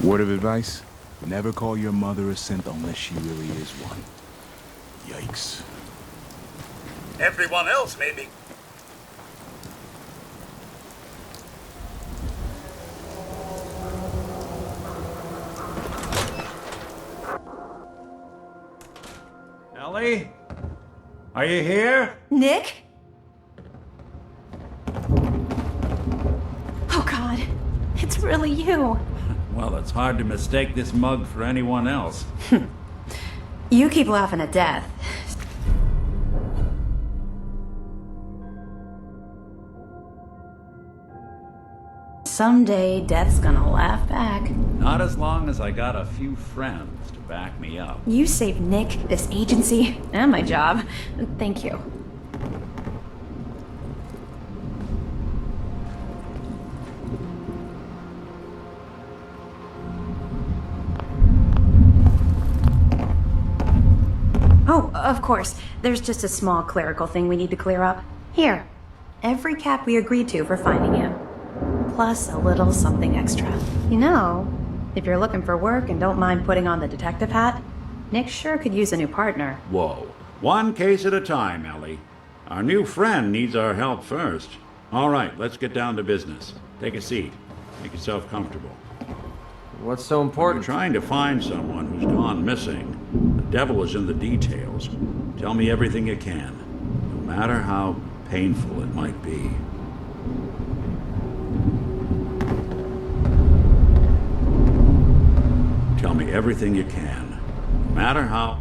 Word of advice? Never call your mother a synth unless she really is one. Yikes. Everyone else, maybe. Ellie? Are you here? Nick? Oh God, it's really you. Well, it's hard to mistake this mug for anyone else. You keep laughing at death. Someday, Death's gonna laugh back. Not as long as I got a few friends to back me up. You saved Nick, this agency, and my job. Thank you. Oh, of course. There's just a small clerical thing we need to clear up. Here. Every cap we agreed to for finding you. Plus a little something extra. You know, if you're looking for work and don't mind putting on the detective hat, Nick sure could use a new partner. Whoa. One case at a time, Ellie. Our new friend needs our help first. All right, let's get down to business. Take a seat. Make yourself comfortable. What's so We're important? trying to find someone who's gone missing. The devil is in the details. Tell me everything you can, no matter how painful it might be. Tell me everything you can, no matter how...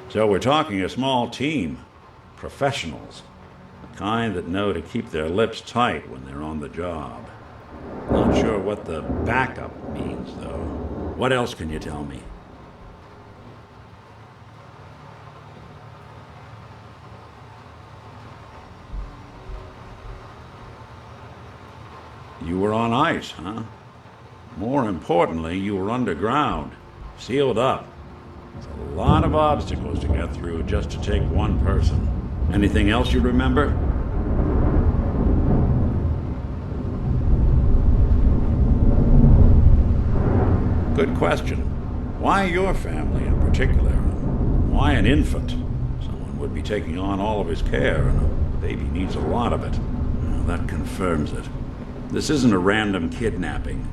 So we're talking a small team. Professionals. The kind that know to keep their lips tight when they're on the job. Not sure what the backup means, though. What else can you tell me? You were on ice, huh? More importantly, you were underground, sealed up. It's a lot of obstacles to get through just to take one person. Anything else you remember? Good question. Why your family in particular? Why an infant? Someone would be taking on all of his care, and a baby needs a lot of it. Well, that confirms it. This isn't a random kidnapping.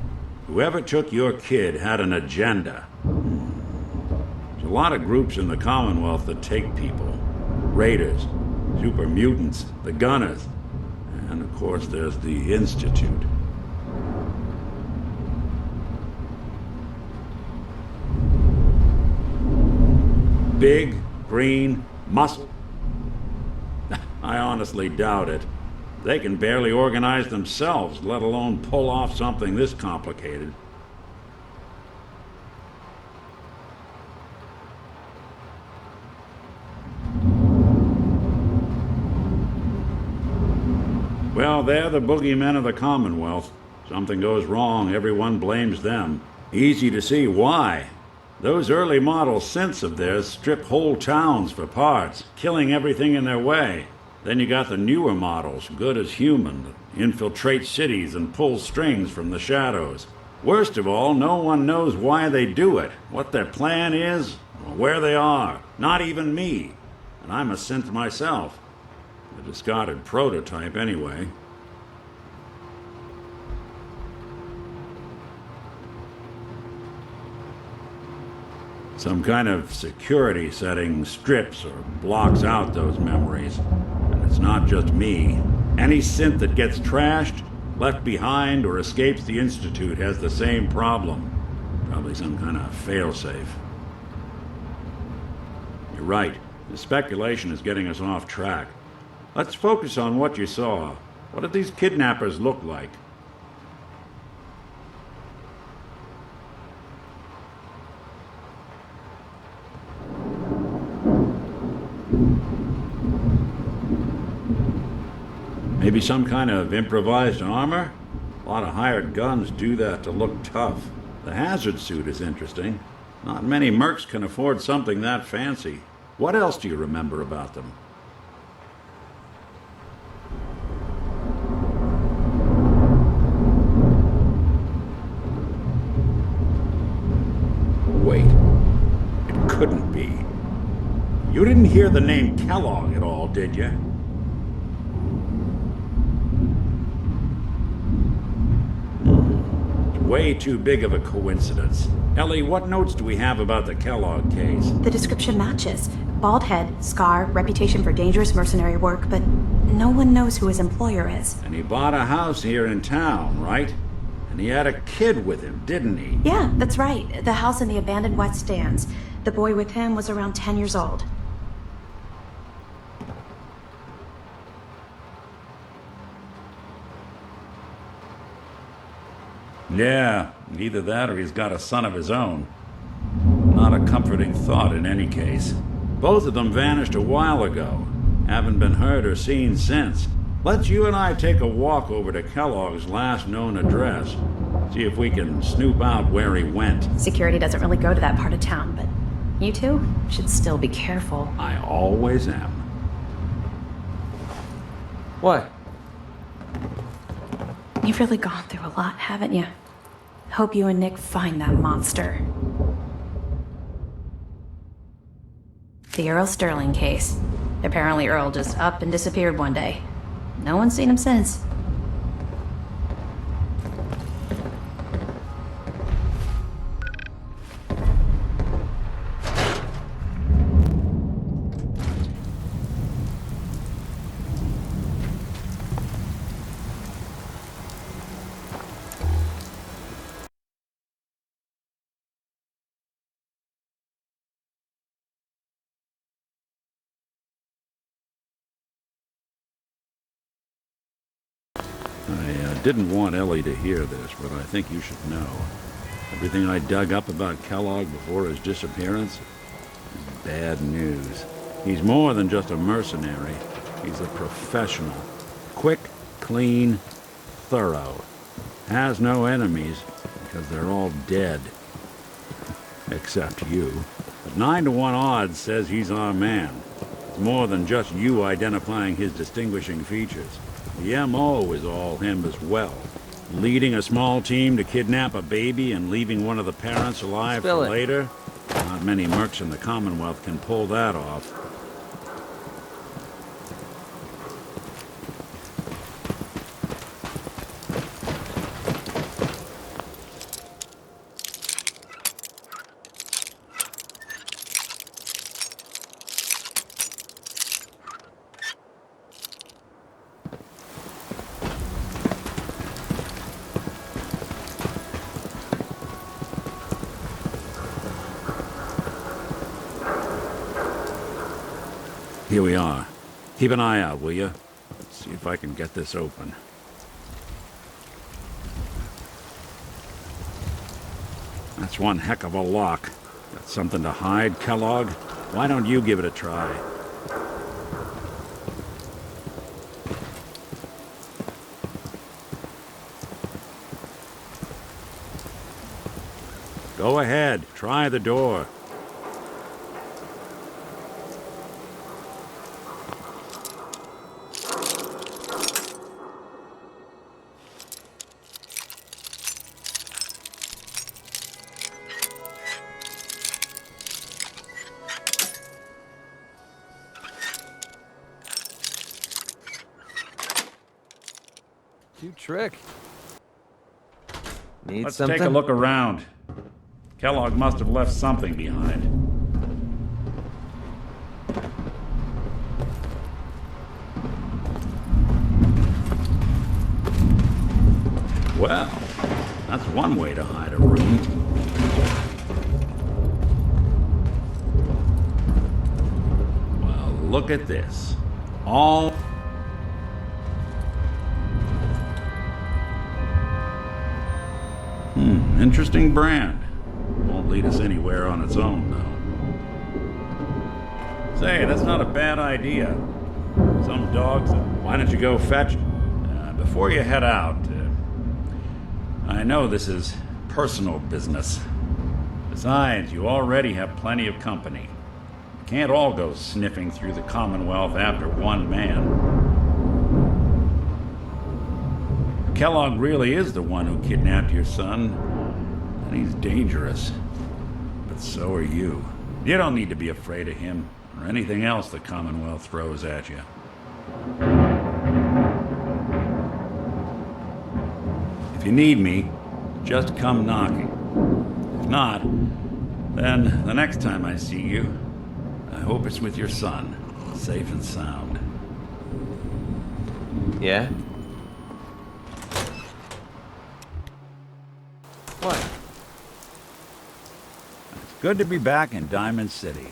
Whoever took your kid had an agenda. There's a lot of groups in the Commonwealth that take people. Raiders, super mutants, the Gunners, and of course there's the Institute. Big, green, muscle. I honestly doubt it. They can barely organize themselves, let alone pull off something this complicated. Well, they're the boogeymen of the Commonwealth. Something goes wrong, everyone blames them. Easy to see why. Those early model synths of theirs strip whole towns for parts, killing everything in their way. Then you got the newer models, good as human, that infiltrate cities and pull strings from the shadows. Worst of all, no one knows why they do it, what their plan is, or where they are. Not even me. And I'm a synth myself. A discarded prototype, anyway. Some kind of security setting strips or blocks out those memories. And it's not just me. Any synth that gets trashed, left behind, or escapes the Institute has the same problem. Probably some kind of failsafe. You're right. The speculation is getting us off track. Let's focus on what you saw. What did these kidnappers look like? Maybe some kind of improvised armor? A lot of hired guns do that to look tough. The hazard suit is interesting. Not many mercs can afford something that fancy. What else do you remember about them? didn't hear the name Kellogg at all, did you? Way too big of a coincidence. Ellie, what notes do we have about the Kellogg case? The description matches. Bald head, scar, reputation for dangerous mercenary work, but no one knows who his employer is. And he bought a house here in town, right? And he had a kid with him, didn't he? Yeah, that's right. The house in the abandoned West Stands. The boy with him was around 10 years old. Yeah, either that or he's got a son of his own. Not a comforting thought in any case. Both of them vanished a while ago. Haven't been heard or seen since. Let's you and I take a walk over to Kellogg's last known address. See if we can snoop out where he went. Security doesn't really go to that part of town, but you two should still be careful. I always am. What? You've really gone through a lot, haven't you? Hope you and Nick find that monster. The Earl Sterling case. Apparently Earl just up and disappeared one day. No one's seen him since. I didn't want Ellie to hear this, but I think you should know. Everything I dug up about Kellogg before his disappearance is bad news. He's more than just a mercenary. He's a professional. Quick, clean, thorough. Has no enemies because they're all dead. Except you. But 9 to 1 odds says he's our man. It's more than just you identifying his distinguishing features. The M.O. is all him as well. Leading a small team to kidnap a baby and leaving one of the parents alive Spill for it. later? Not many mercs in the Commonwealth can pull that off. Here we are. Keep an eye out, will you? See if I can get this open. That's one heck of a lock. Got something to hide, Kellogg? Why don't you give it a try? Go ahead. Try the door. Cute trick. Need Let's something? take a look around. Kellogg must have left something behind. Well, that's one way to hide a room. Well, look at this. All... interesting brand. Won't lead us anywhere on its own, though. Say, that's not a bad idea. Some dogs... Why don't you go fetch... before you head out, I know this is personal business. Besides, you already have plenty of company. You can't all go sniffing through the Commonwealth after one man. Kellogg really is the one who kidnapped your son, and he's dangerous. But so are you. You don't need to be afraid of him. or anything else the Commonwealth throws at you. If you need me, just come knocking. If not, then the next time I see you, I hope it's with your son, safe and sound. Yeah? What? It's good to be back in Diamond City.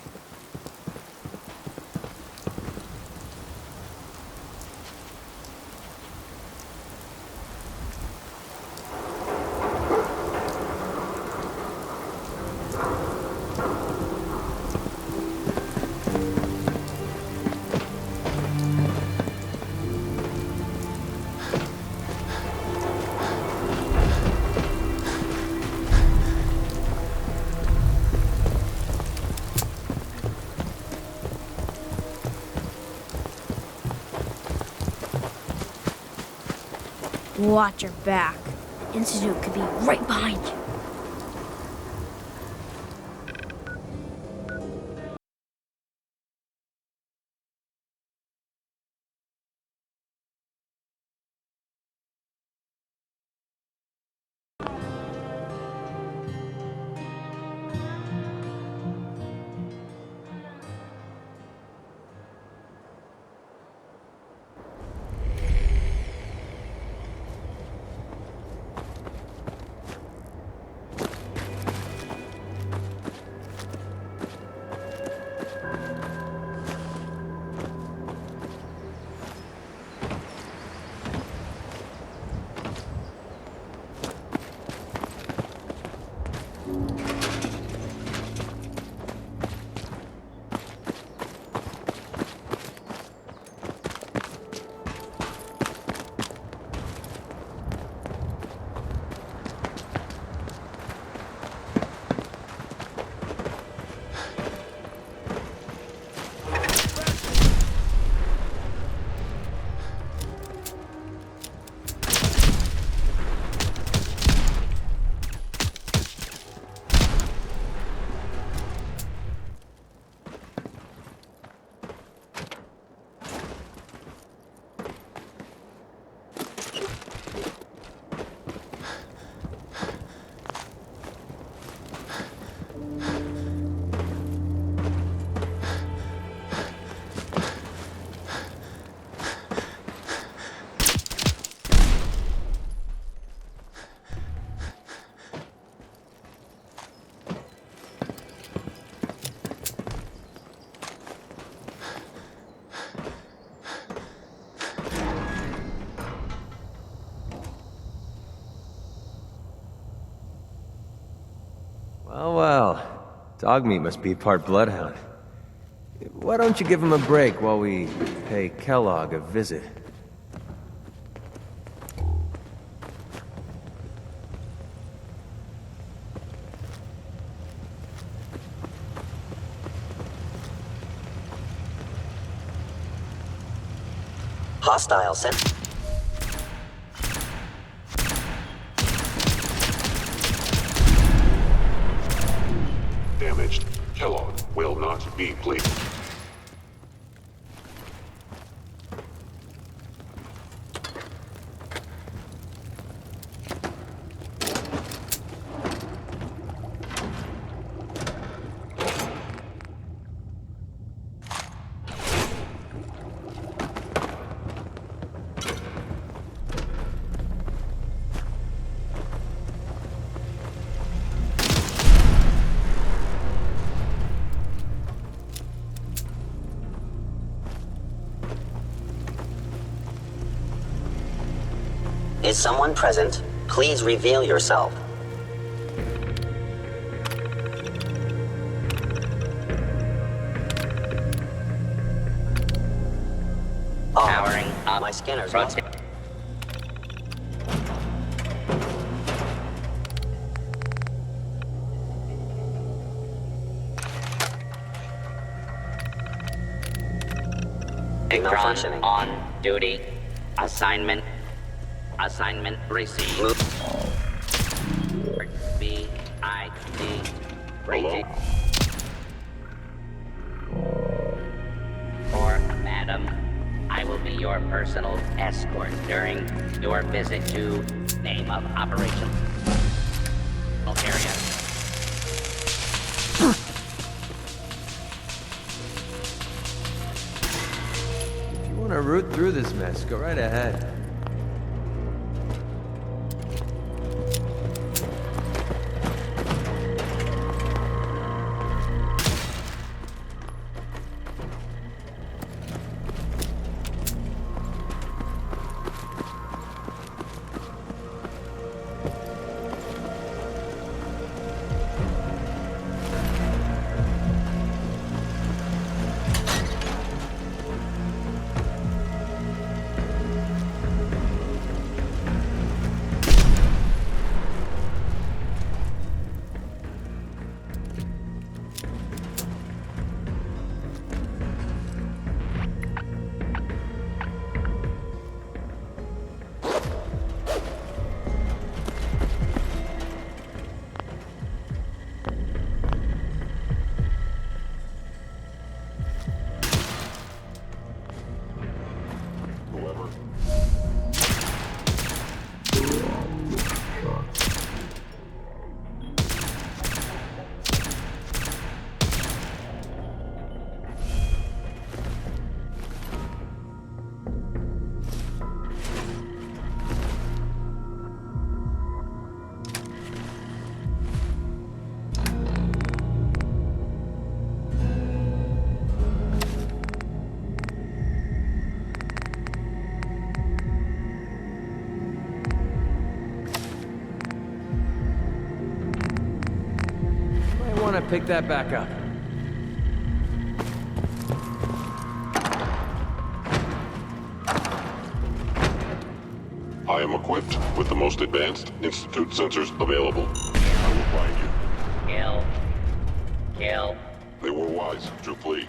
Watch your back. Institute could be right behind you. Well, well. Dog meat must be part bloodhound. Why don't you give him a break while we pay Kellogg a visit? Hostile sent. Damaged. Kellogg will not be pleased. Is someone present? Please reveal yourself. Powering up. My scanners must... Malfunctioning. On duty. Assignment received. B-I-D. Rating. Madam. I will be your personal escort during your visit to name of operation area. If you want to root through this mess, go right ahead. I want to pick that back up. I am equipped with the most advanced Institute sensors available. I will find you. Kill. Kill. They were wise to flee.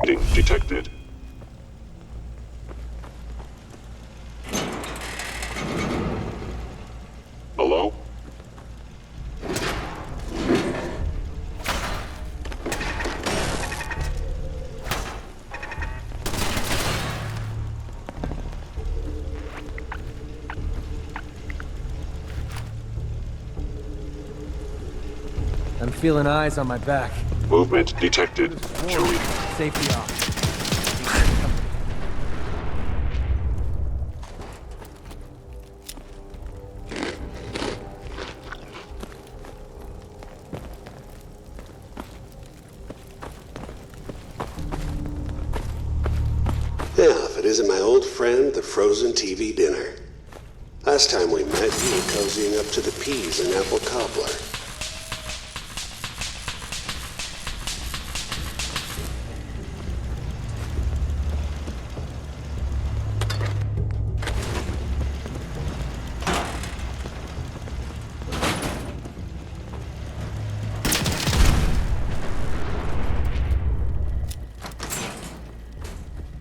Reading detected. Hello? I'm feeling eyes on my back. Movement detected. Joey. Safety off. Yeah, if it isn't my old friend, the frozen TV dinner. Last time we met, you were cozying up to the peas and apple cobbler.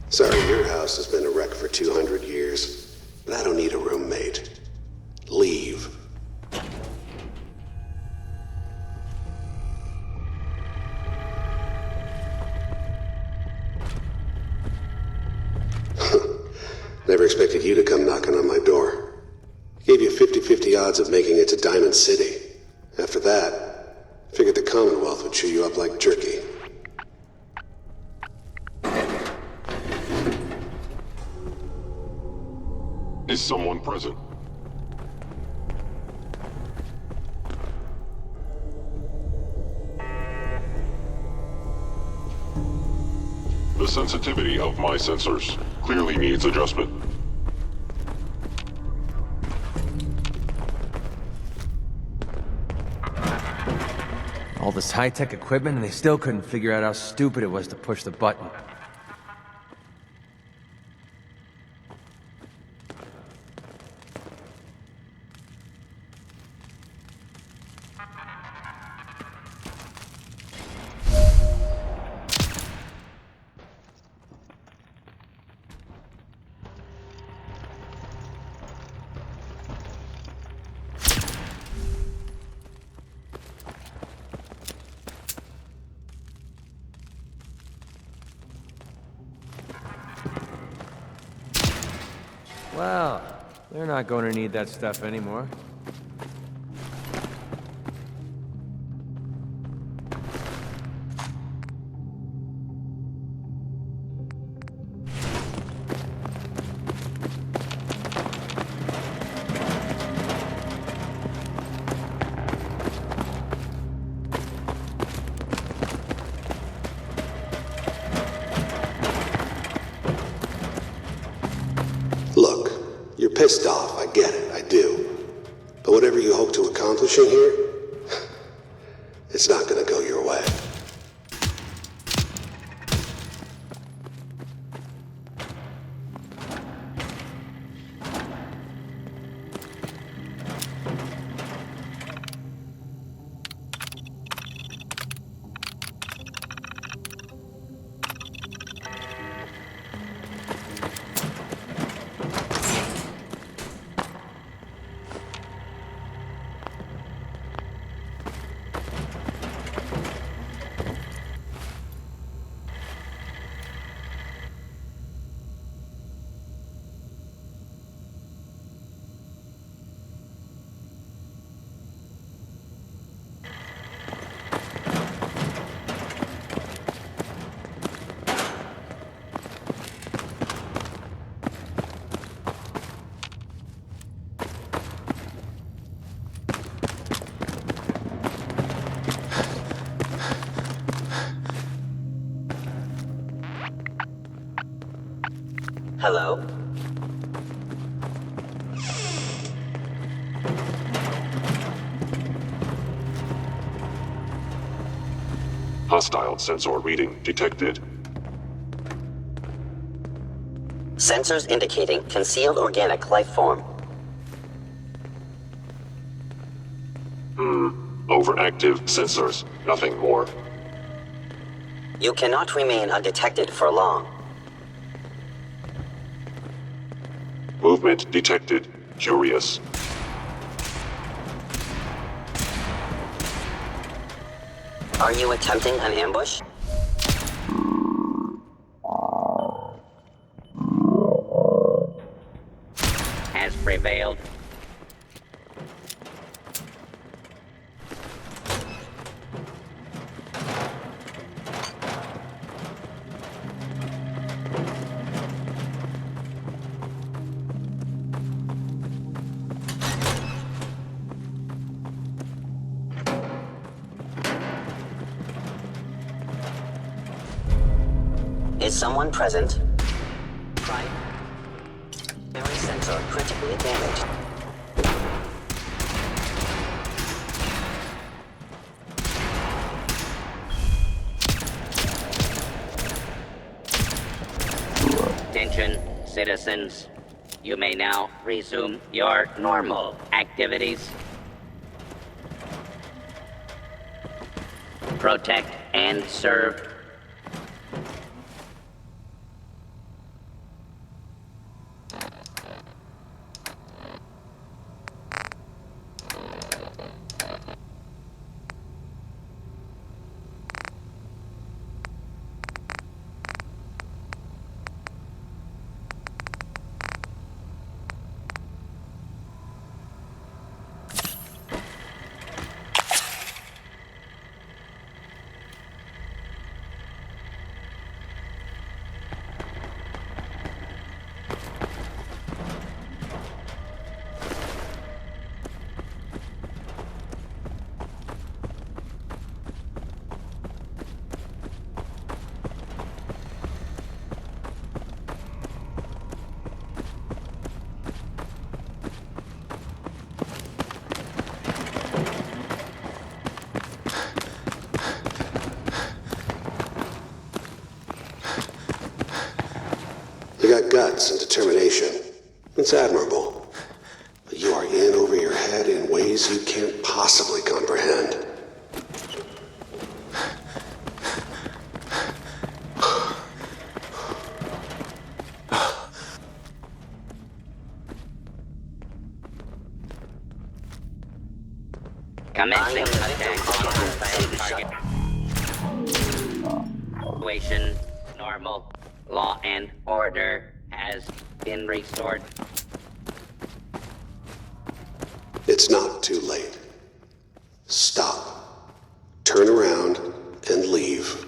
Sorry, your house has been a wreck for 200 years, but I don't need a roommate. Leave. Never expected you to come knocking on my door. Gave you 50-50 odds of making it to Diamond City. After that, figured the Commonwealth would chew you up like jerky. Is someone present? The sensitivity of my sensors clearly needs adjustment. All this high-tech equipment and they still couldn't figure out how stupid it was to push the button. Well, they're not going to need that stuff anymore. Look, you're pissed off, I get it, I do. But whatever you hope to accomplish in here, it's not gonna go your way. Hello? Hostile sensor reading detected. Sensors indicating concealed organic life form. Overactive sensors, nothing more. You cannot remain undetected for long. Movement detected. Curious. Are you attempting an ambush? Has prevailed. Is someone present? Primary sensor critically damaged. Attention, citizens. You may now resume your normal activities. Protect and serve. You got guts and determination. It's admirable. But you are in over your head in ways you can't possibly comprehend. Commencing attack on target. Situation normal. Law and order has been restored. It's not too late. Stop. Turn around and leave.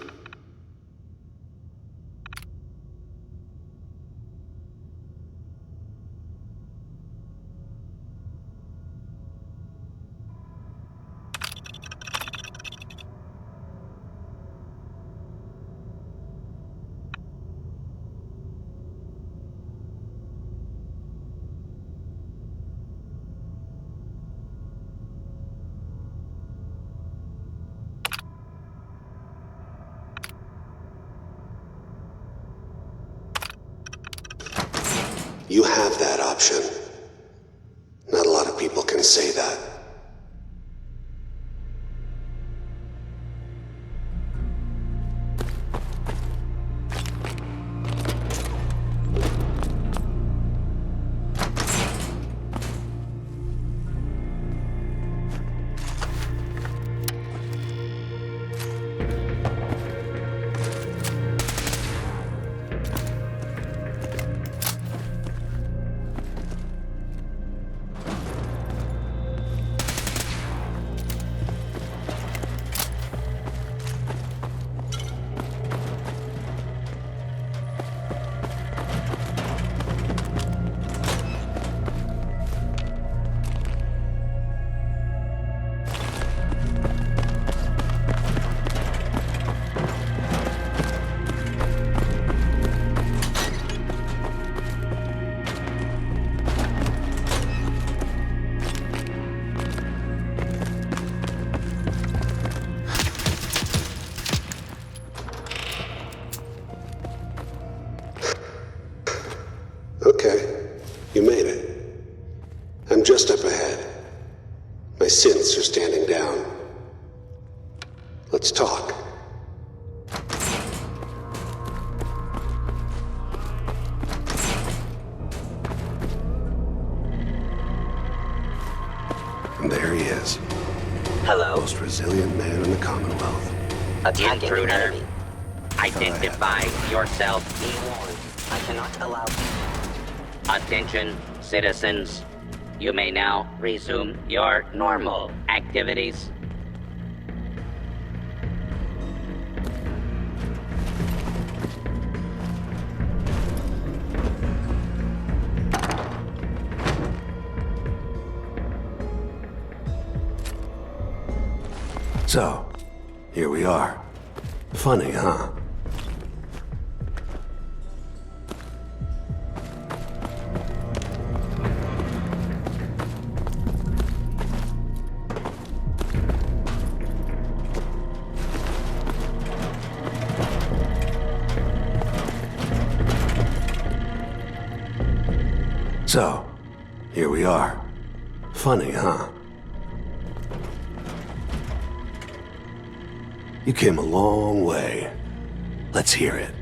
You have that option. Not a lot of people can say that. Okay, you made it. I'm just up ahead. My synths are standing down. Let's talk. There he is. Hello? Most resilient man in the Commonwealth. Attacking an Intruder. enemy. Identify yourself. Be warned. I cannot allow... Attention, citizens. You may now resume your normal activities. So, here we are. Funny, huh? So, here we are. Funny, huh? You came a long way. Let's hear it.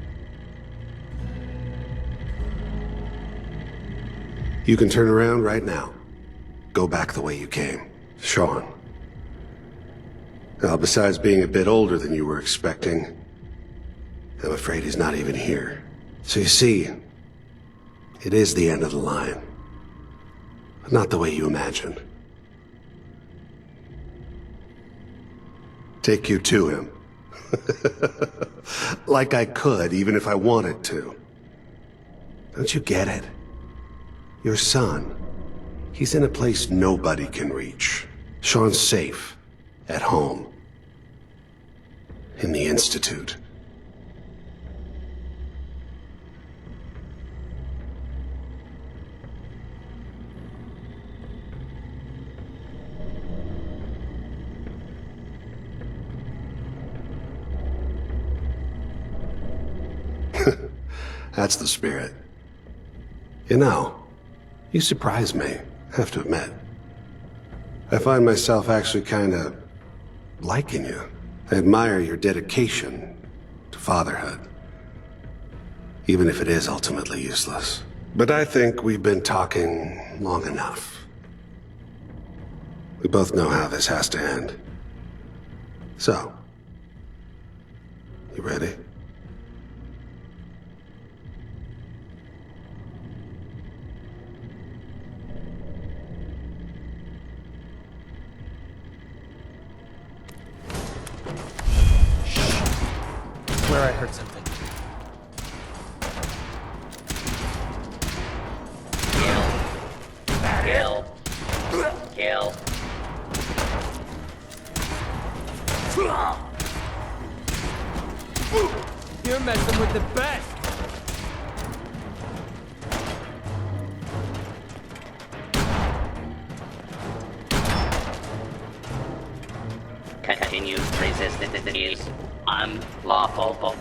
You can turn around right now. Go back the way you came. Sean. Now, besides being a bit older than you were expecting, I'm afraid he's not even here. So you see, it is the end of the line. But not the way you imagined. Take you to him. Like I could, even if I wanted to. Don't you get it? Your son, he's in a place nobody can reach. Sean's safe, at home. In the Institute. That's the spirit. You know, you surprise me, I have to admit. I find myself actually kinda liking you. I admire your dedication to fatherhood. Even if it is ultimately useless. But I think we've been talking long enough. We both know how this has to end. So, you ready? Where I heard something. Kill. Kill. You're messing with the best! Continued resistance is unlawful.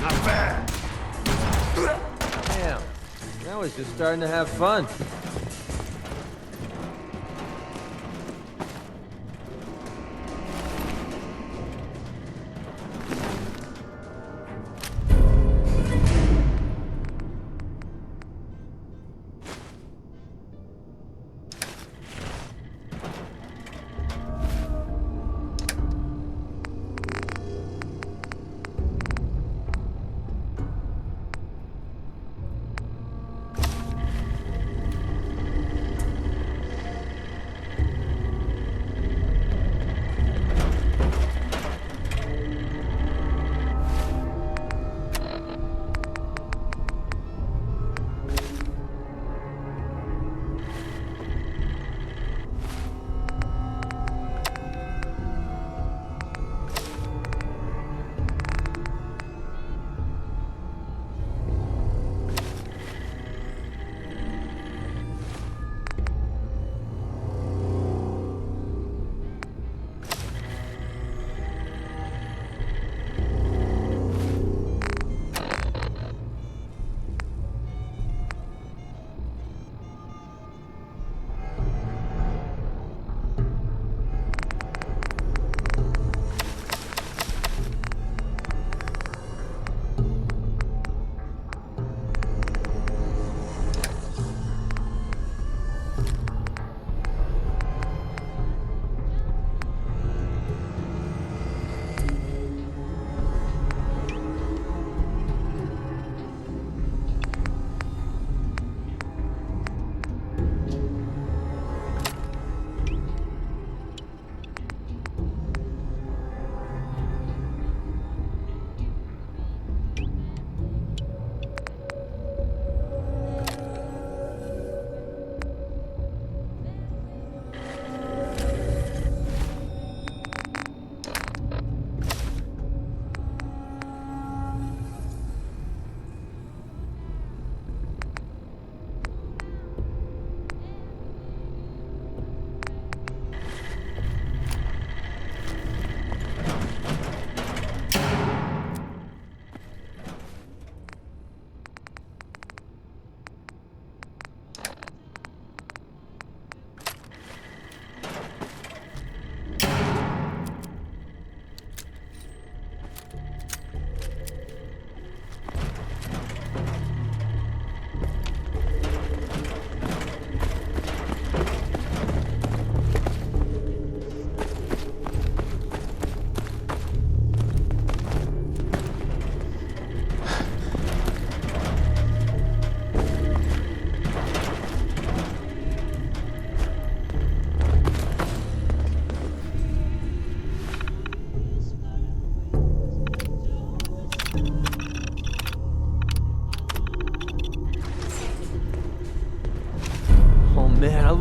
Not bad. Damn. Now he's just starting to have fun.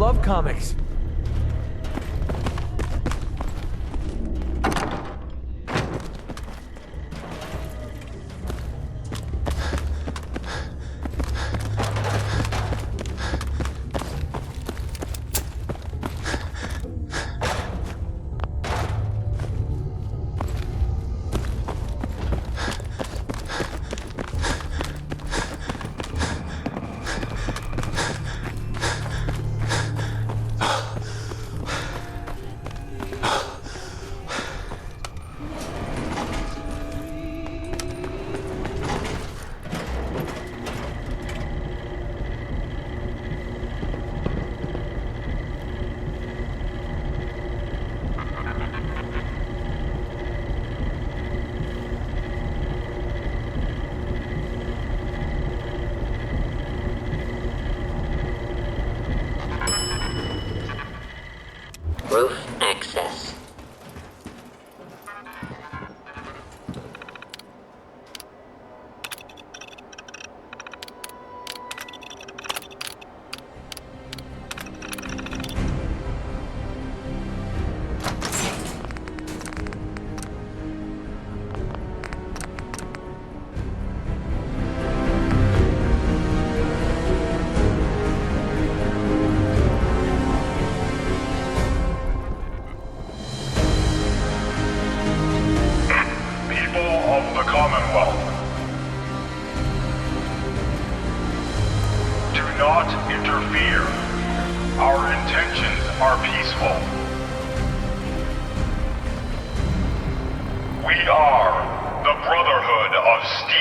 love comics. Roof access. Of the Commonwealth. Do not interfere. Our intentions are peaceful. We are the Brotherhood of Steel.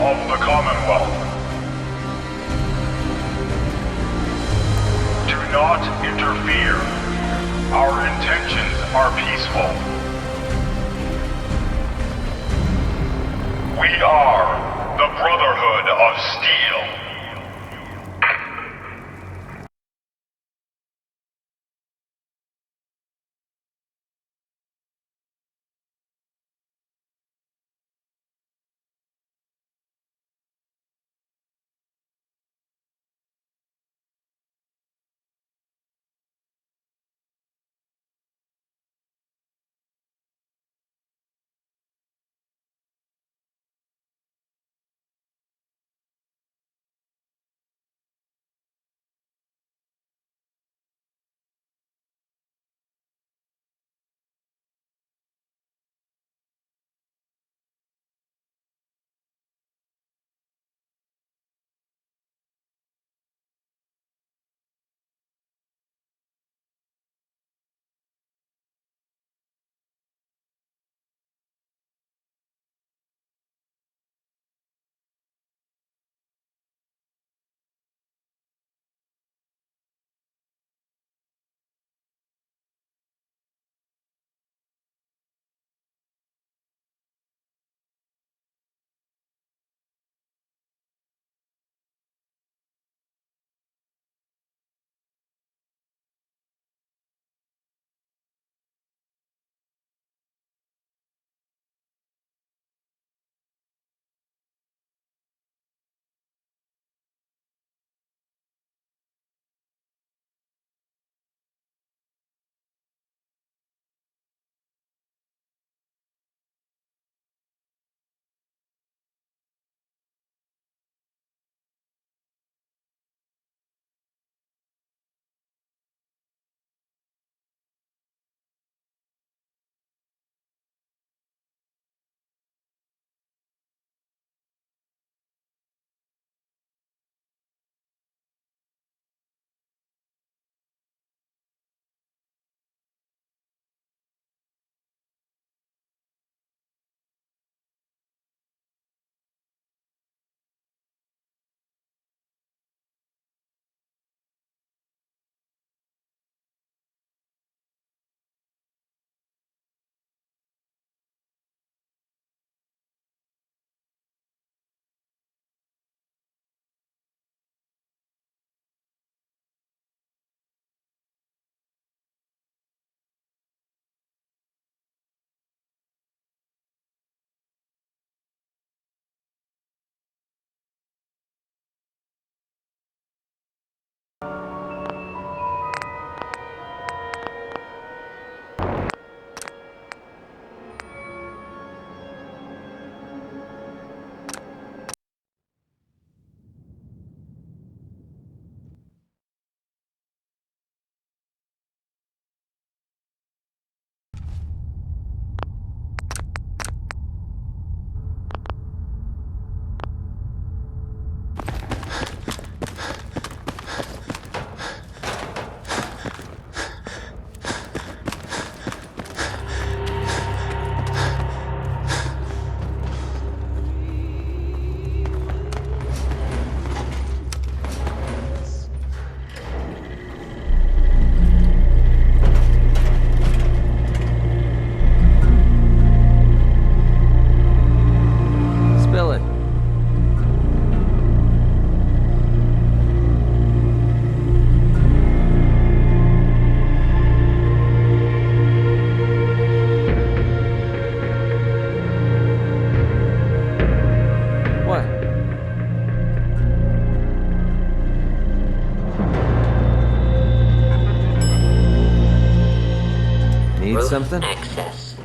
Of the Commonwealth. Do not interfere. Our intentions are peaceful. We are the Brotherhood of Steel. something? Access.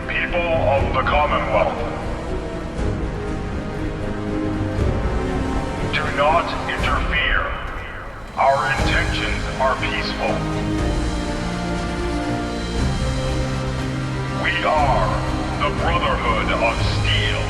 People of the Commonwealth, do not interfere. Our intentions are peaceful. We are the Brotherhood of Steel.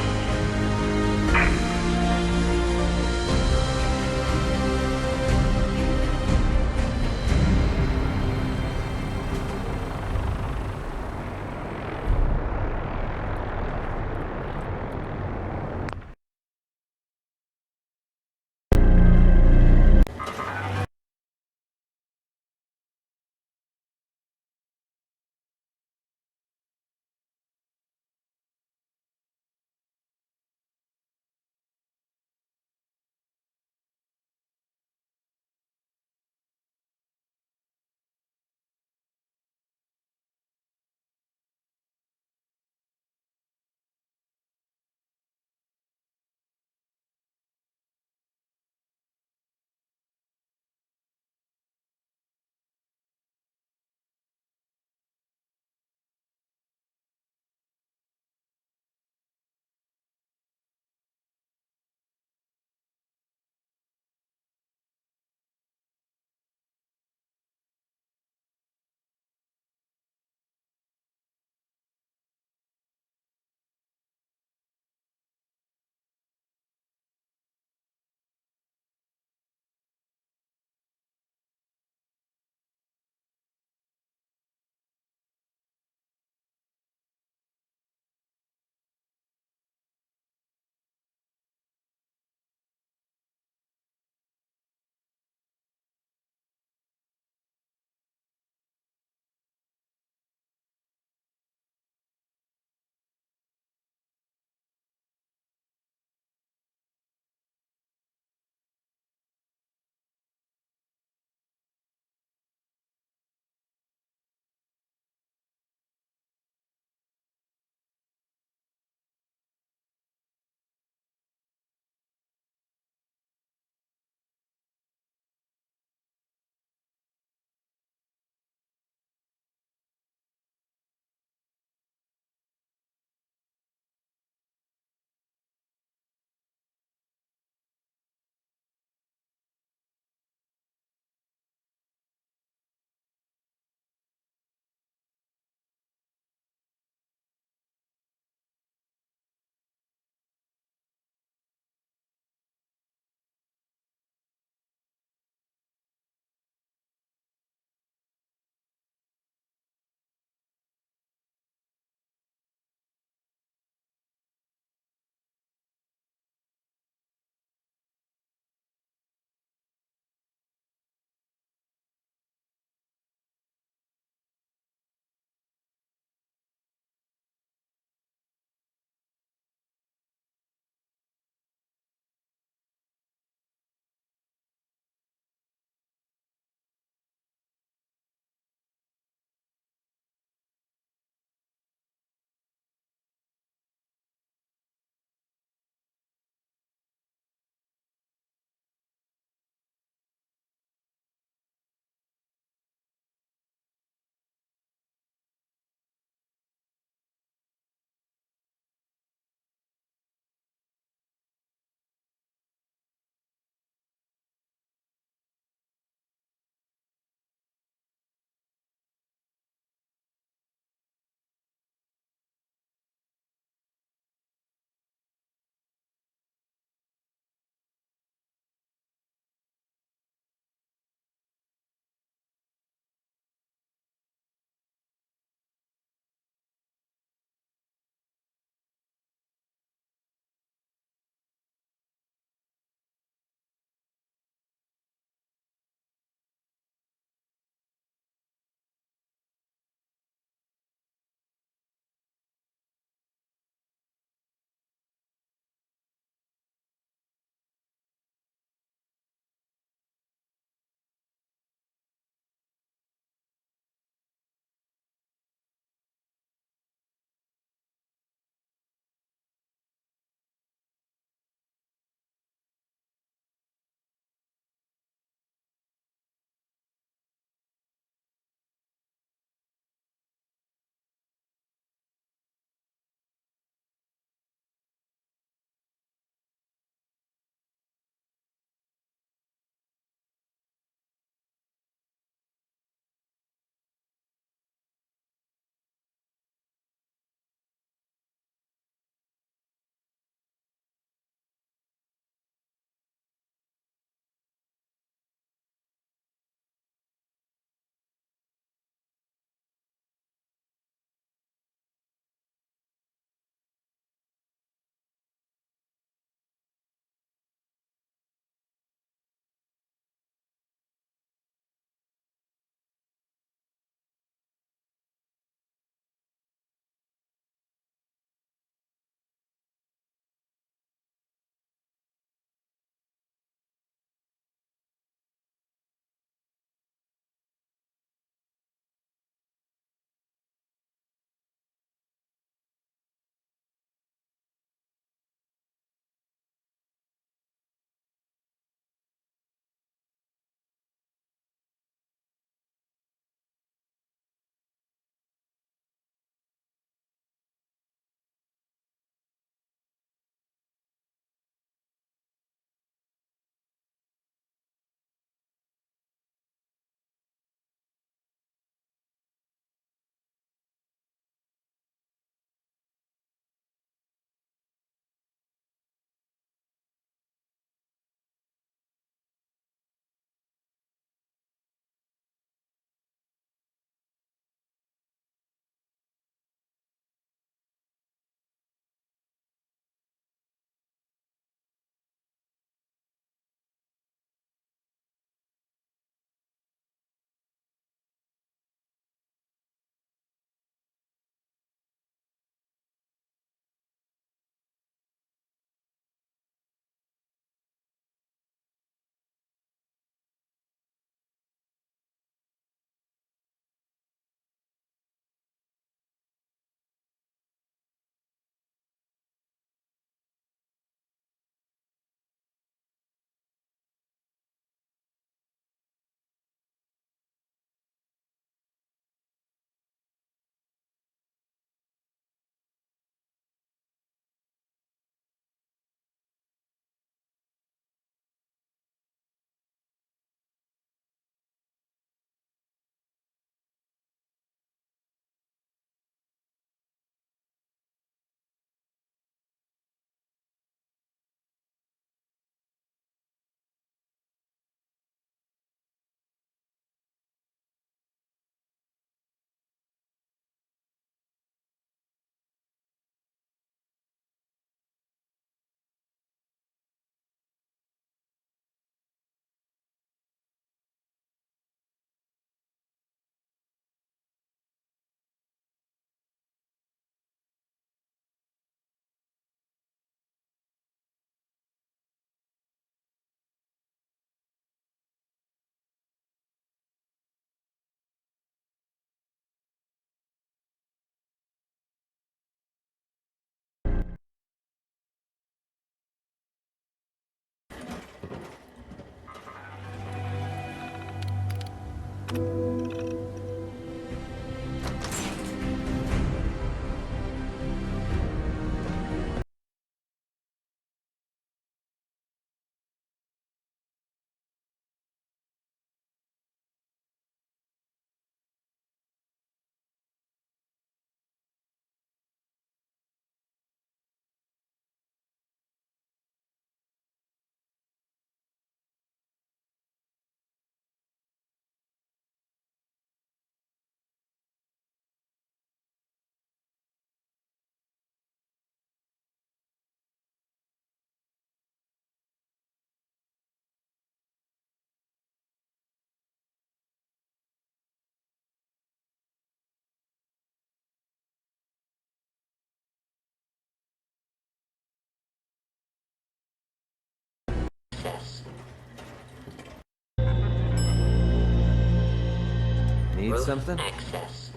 Need something? Access.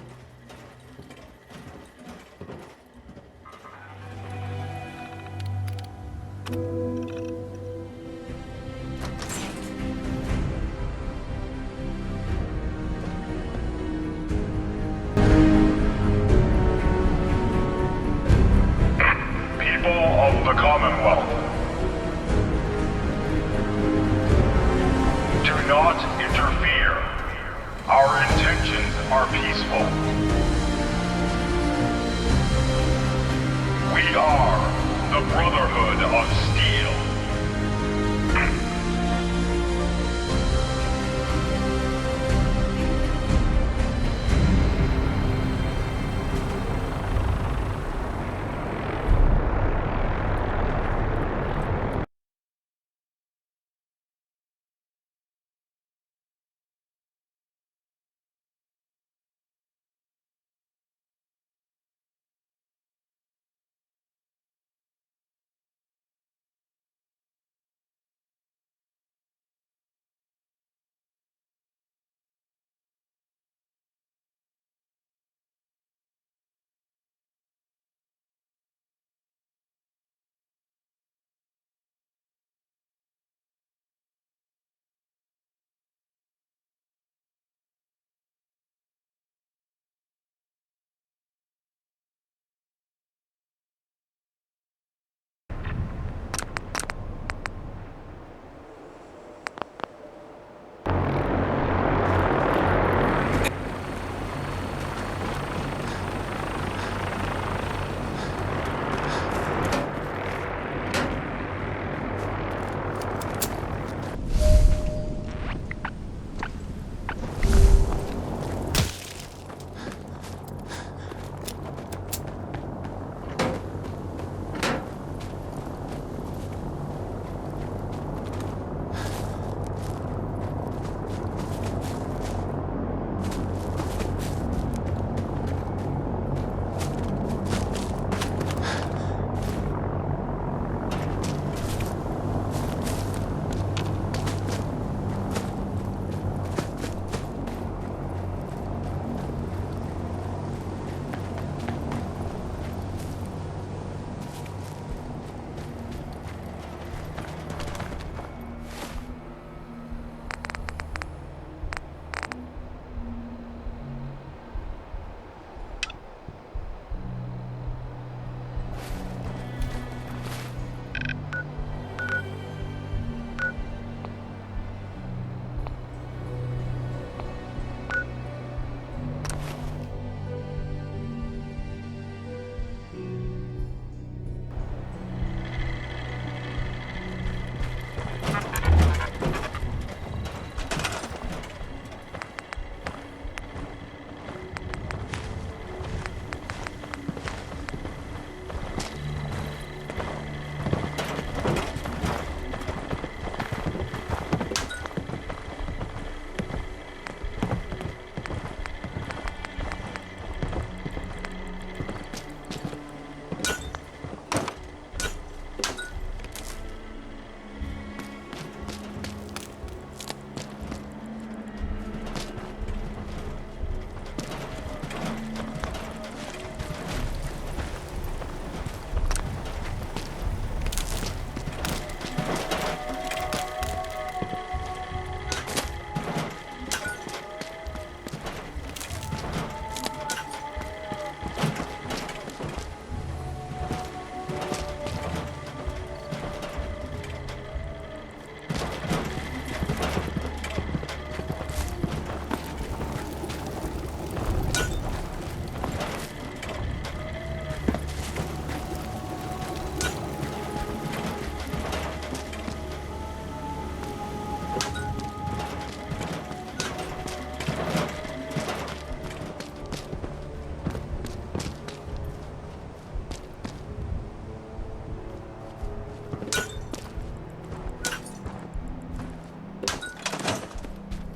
People of the Commonwealth, do not interfere. Our intentions are peaceful. We are the Brotherhood of Steel.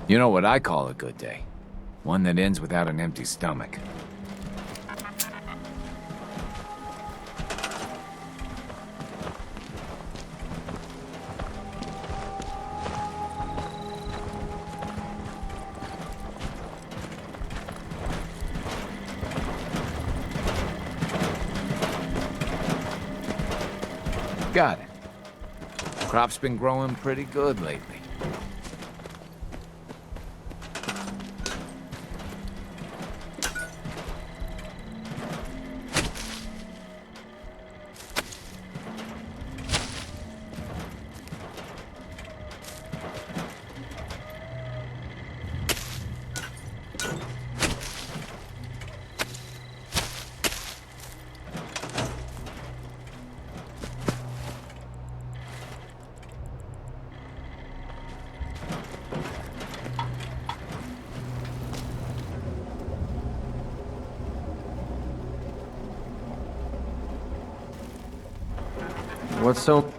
You know what I call a good day? One that ends without an empty stomach. Got it. Crop's been growing pretty good lately. What's so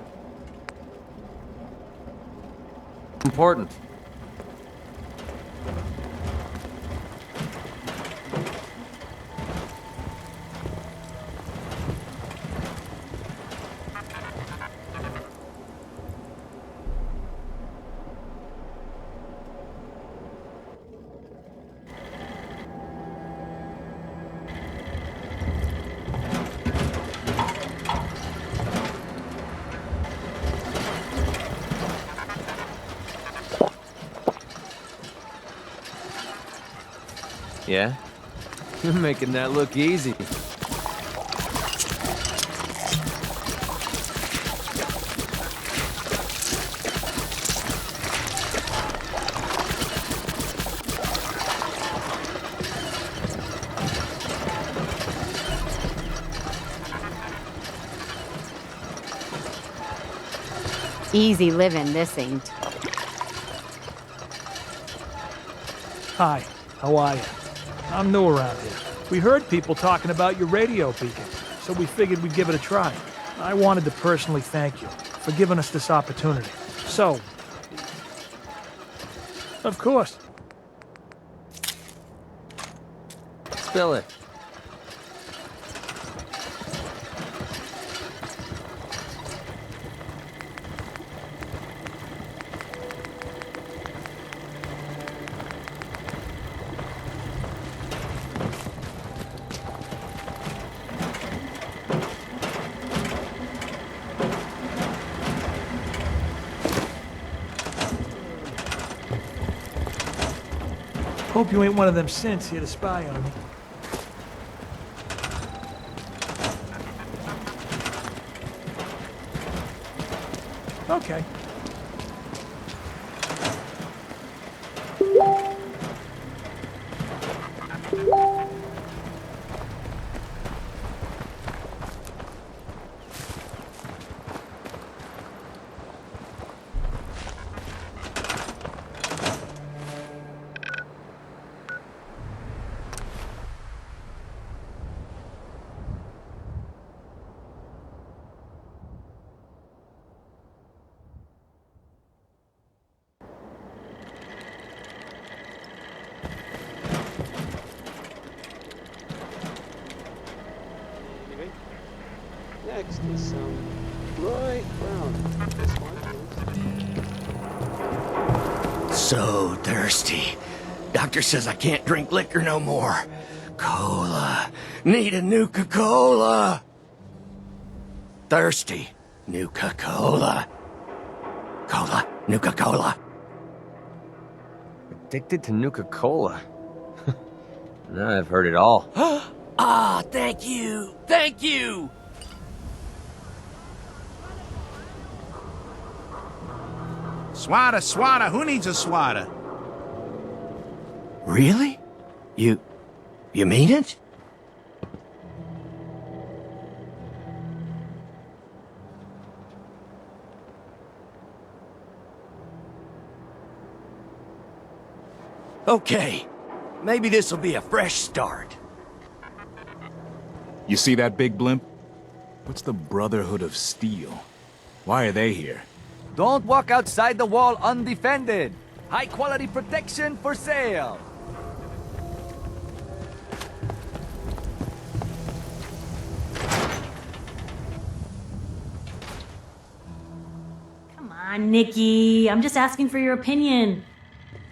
important? Yeah? You're making that look easy. Easy living, this ain't. Hi, how are you? I'm new around here. We heard people talking about your radio beacon, so we figured we'd give it a try. I wanted to personally thank you for giving us this opportunity. So, of course. Spill it. Hope you ain't one of them synths here to spy on me. Okay. Next is some bright brown. This one. So thirsty. Doctor says I can't drink liquor no more. Cola. Need a Nuka-Cola. Thirsty. Nuka-Cola. Cola. Nuka-Cola. Addicted to Nuka-Cola. Now I've heard it all. Ah, thank you. Thank you. Swatter, swatter, who needs a swatter? Really? You mean it? Okay, maybe this'll be a fresh start. You see that big blimp? What's the Brotherhood of Steel? Why are they here? Don't walk outside the wall undefended. High quality protection for sale. Come on, Nikki. I'm just asking for your opinion.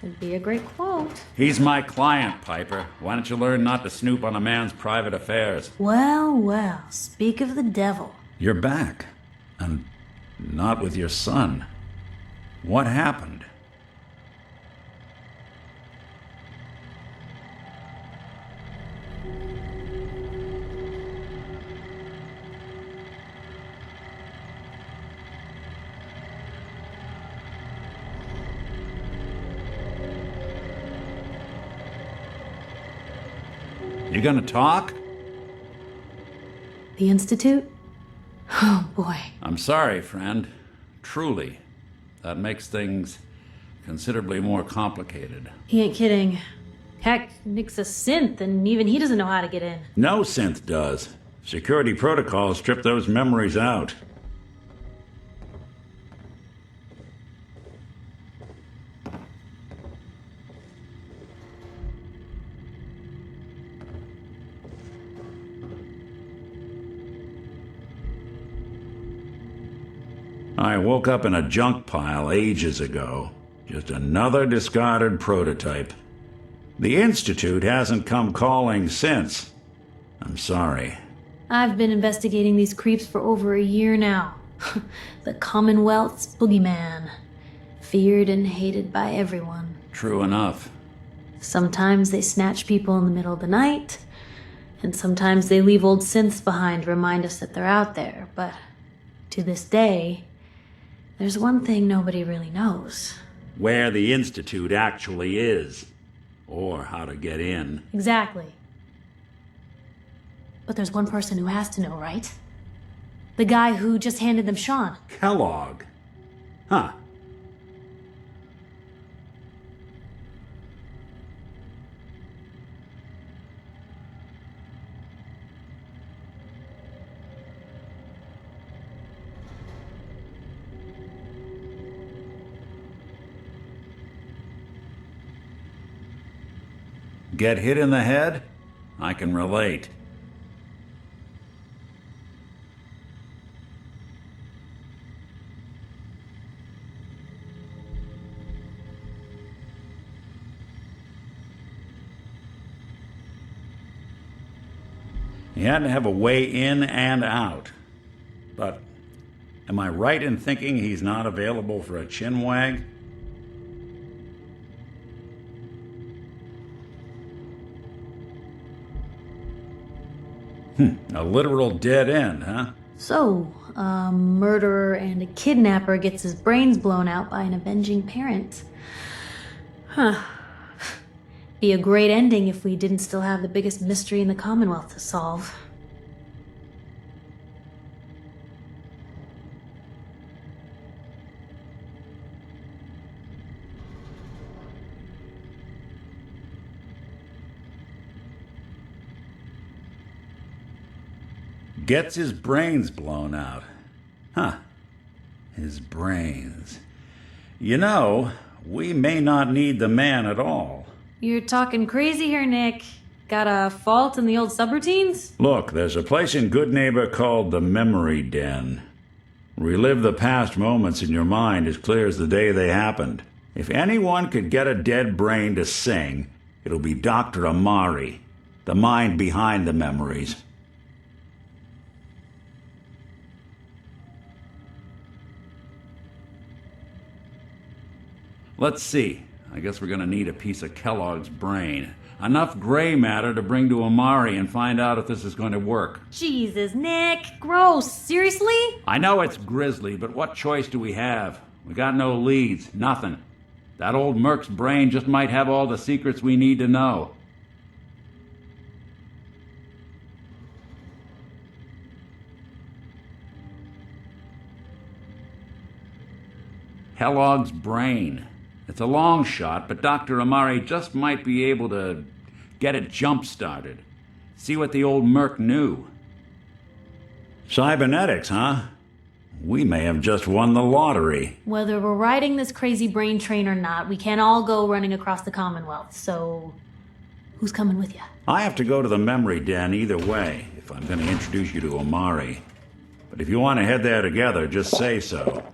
It'd be a great quote. He's my client, Piper. Why don't you learn not to snoop on a man's private affairs? Well, well, speak of the devil. You're back. And not with your son. What happened? You gonna talk? The Institute? Oh, boy. I'm sorry, friend. Truly. That makes things considerably more complicated. He ain't kidding. Heck, Nick's a synth, and even he doesn't know how to get in. No synth does. Security protocols strip those memories out. I woke up in a junk pile ages ago. Just another discarded prototype. The Institute hasn't come calling since. I'm sorry. I've been investigating these creeps for over a year now. The Commonwealth's boogeyman. Feared and hated by everyone. True enough. Sometimes they snatch people in the middle of the night, and sometimes they leave old synths behind to remind us that they're out there. But to this day, there's one thing nobody really knows. Where the Institute actually is. Or how to get in. Exactly. But there's one person who has to know, right? The guy who just handed them Sean. Kellogg. Huh. Get hit in the head? I can relate. He had to have a way in and out. But am I right in thinking he's not available for a chinwag? A literal dead end, huh? So, a murderer and a kidnapper gets his brains blown out by an avenging parent. Huh. Be a great ending if we didn't still have the biggest mystery in the Commonwealth to solve. Gets his brains blown out. Huh. His brains. You know, we may not need the man at all. You're talking crazy here, Nick. Got a fault in the old subroutines? Look, there's a place in Good Neighbor called the Memory Den. Relive the past moments in your mind as clear as the day they happened. If anyone could get a dead brain to sing, it'll be Dr. Amari, the mind behind the memories. Let's see. I guess we're gonna need a piece of Kellogg's brain. Enough gray matter to bring to Amari and find out if this is going to work. Jesus, Nick. Gross. Seriously? I know it's grisly, but what choice do we have? We got no leads. Nothing. That old Merc's brain just might have all the secrets we need to know. Kellogg's brain. It's a long shot, but Dr. Amari just might be able to get it jump-started. See what the old Merc knew. Cybernetics, huh? We may have just won the lottery. Whether we're riding this crazy brain train or not, we can't all go running across the Commonwealth, so who's coming with you? I have to go to the memory den either way, if I'm going to introduce you to Omari. But if you want to head there together, just say so.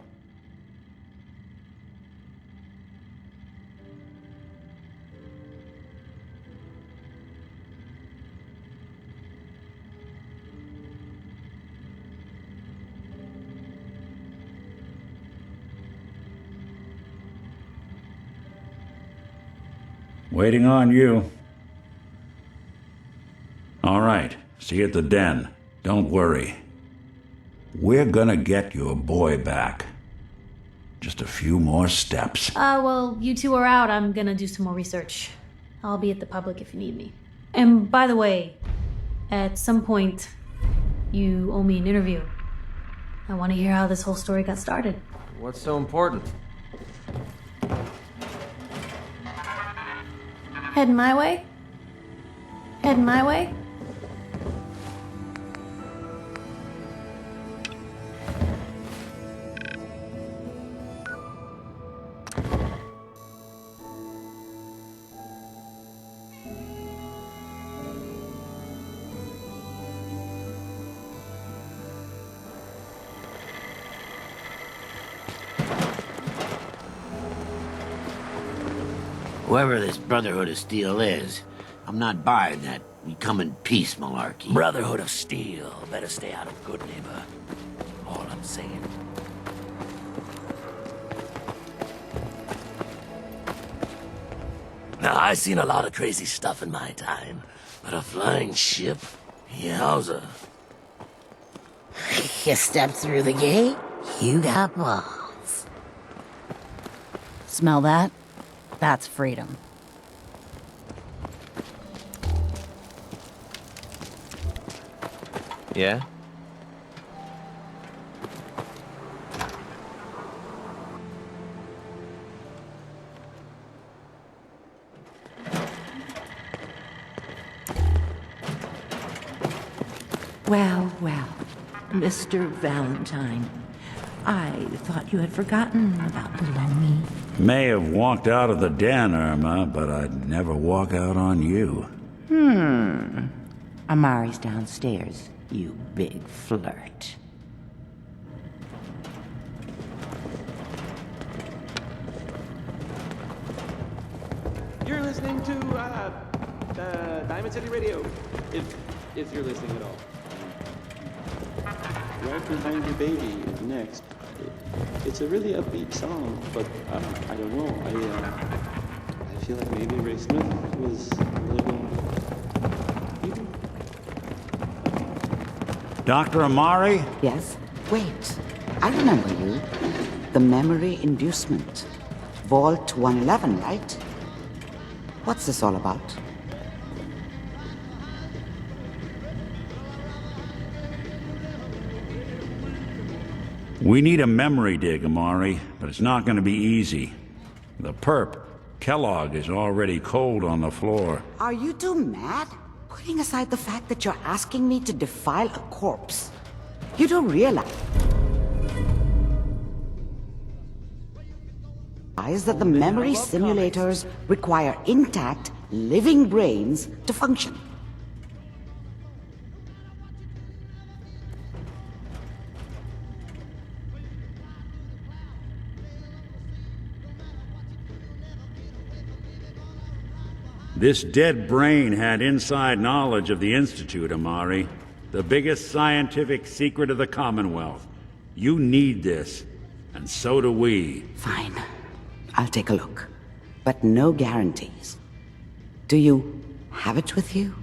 Waiting on you. All right, see you at the den. Don't worry. We're gonna get your boy back. Just a few more steps. Well, you two are out. I'm gonna do some more research. I'll be at the public if you need me. And by the way, at some point, you owe me an interview. I want to hear how this whole story got started. What's so important? Heading my way? Heading my way? Whoever this Brotherhood of Steel is, I'm not buying that we come in peace malarkey. Brotherhood of Steel. Better stay out of good neighbor. All I'm saying. Now, I've seen a lot of crazy stuff in my time, but a flying ship? Yowza. You step through the gate, you got balls. Smell that? That's freedom. Yeah? Well, well, Mr. Valentine. I thought you had forgotten about little me. May have walked out of the den, Irma, but I'd never walk out on you. Amari's downstairs, you big flirt. You're listening to Diamond City Radio, if you're listening at all. Right Behind Your Baby is next. It's a really upbeat song, but I don't know. I feel like maybe Ray Smith was a little. Dr. Amari? Yes? Wait. I remember you. The memory inducement. Vault 111, right? What's this all about? We need a memory dig, Amari, but it's not going to be easy. The perp, Kellogg, is already cold on the floor. Are you two mad? Putting aside the fact that you're asking me to defile a corpse, you don't realize that the memory simulators require intact, living brains to function. This dead brain had inside knowledge of the Institute, Amari. The biggest scientific secret of the Commonwealth. You need this, and so do we. Fine. I'll take a look. But no guarantees. Do you have it with you?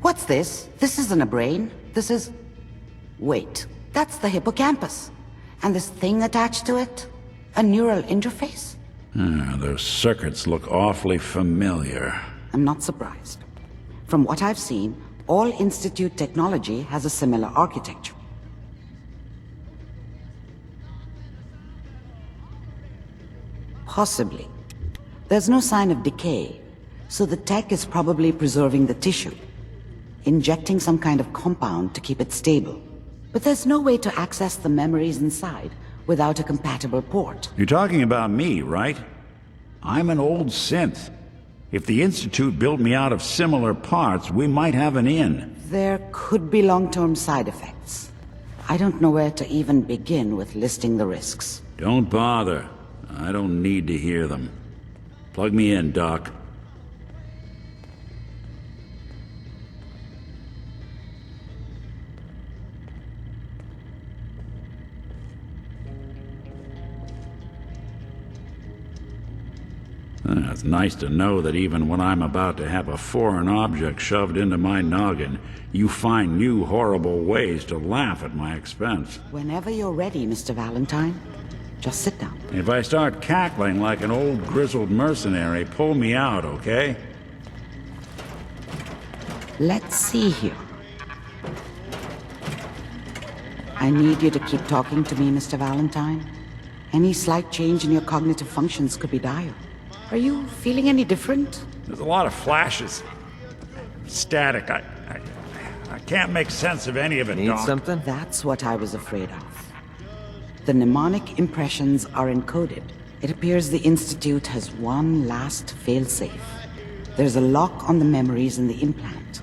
What's this? This isn't a brain. This is... Wait, that's the hippocampus. And this thing attached to it? A neural interface? Those circuits look awfully familiar. I'm not surprised. From what I've seen, all Institute technology has a similar architecture. Possibly. There's no sign of decay, So the tech is probably preserving the tissue, injecting some kind of compound to keep it stable. But there's no way to access the memories inside without a compatible port. You're talking about me, right? I'm an old synth. If the Institute built me out of similar parts, we might have an in. There could be long-term side effects. I don't know where to even begin with listing the risks. Don't bother. I don't need to hear them. Plug me in, Doc. It's nice to know that even when I'm about to have a foreign object shoved into my noggin, you find new horrible ways to laugh at my expense. Whenever you're ready, Mr. Valentine, just sit down. If I start cackling like an old grizzled mercenary, pull me out, okay? Let's see here. I need you to keep talking to me, Mr. Valentine. Any slight change in your cognitive functions could be dire. Are you feeling any different? There's a lot of flashes. Static. I can't make sense of any of it, Need Doc. something? That's what I was afraid of. The mnemonic impressions are encoded. It appears the Institute has one last failsafe. There's a lock on the memories in the implant.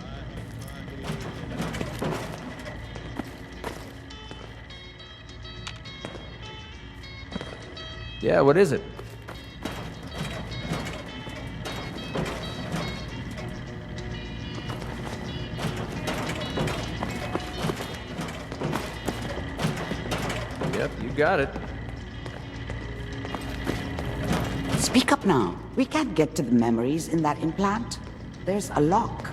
Yeah, what is it? Yep, you got it. Speak up now. We can't get to the memories in that implant. There's a lock.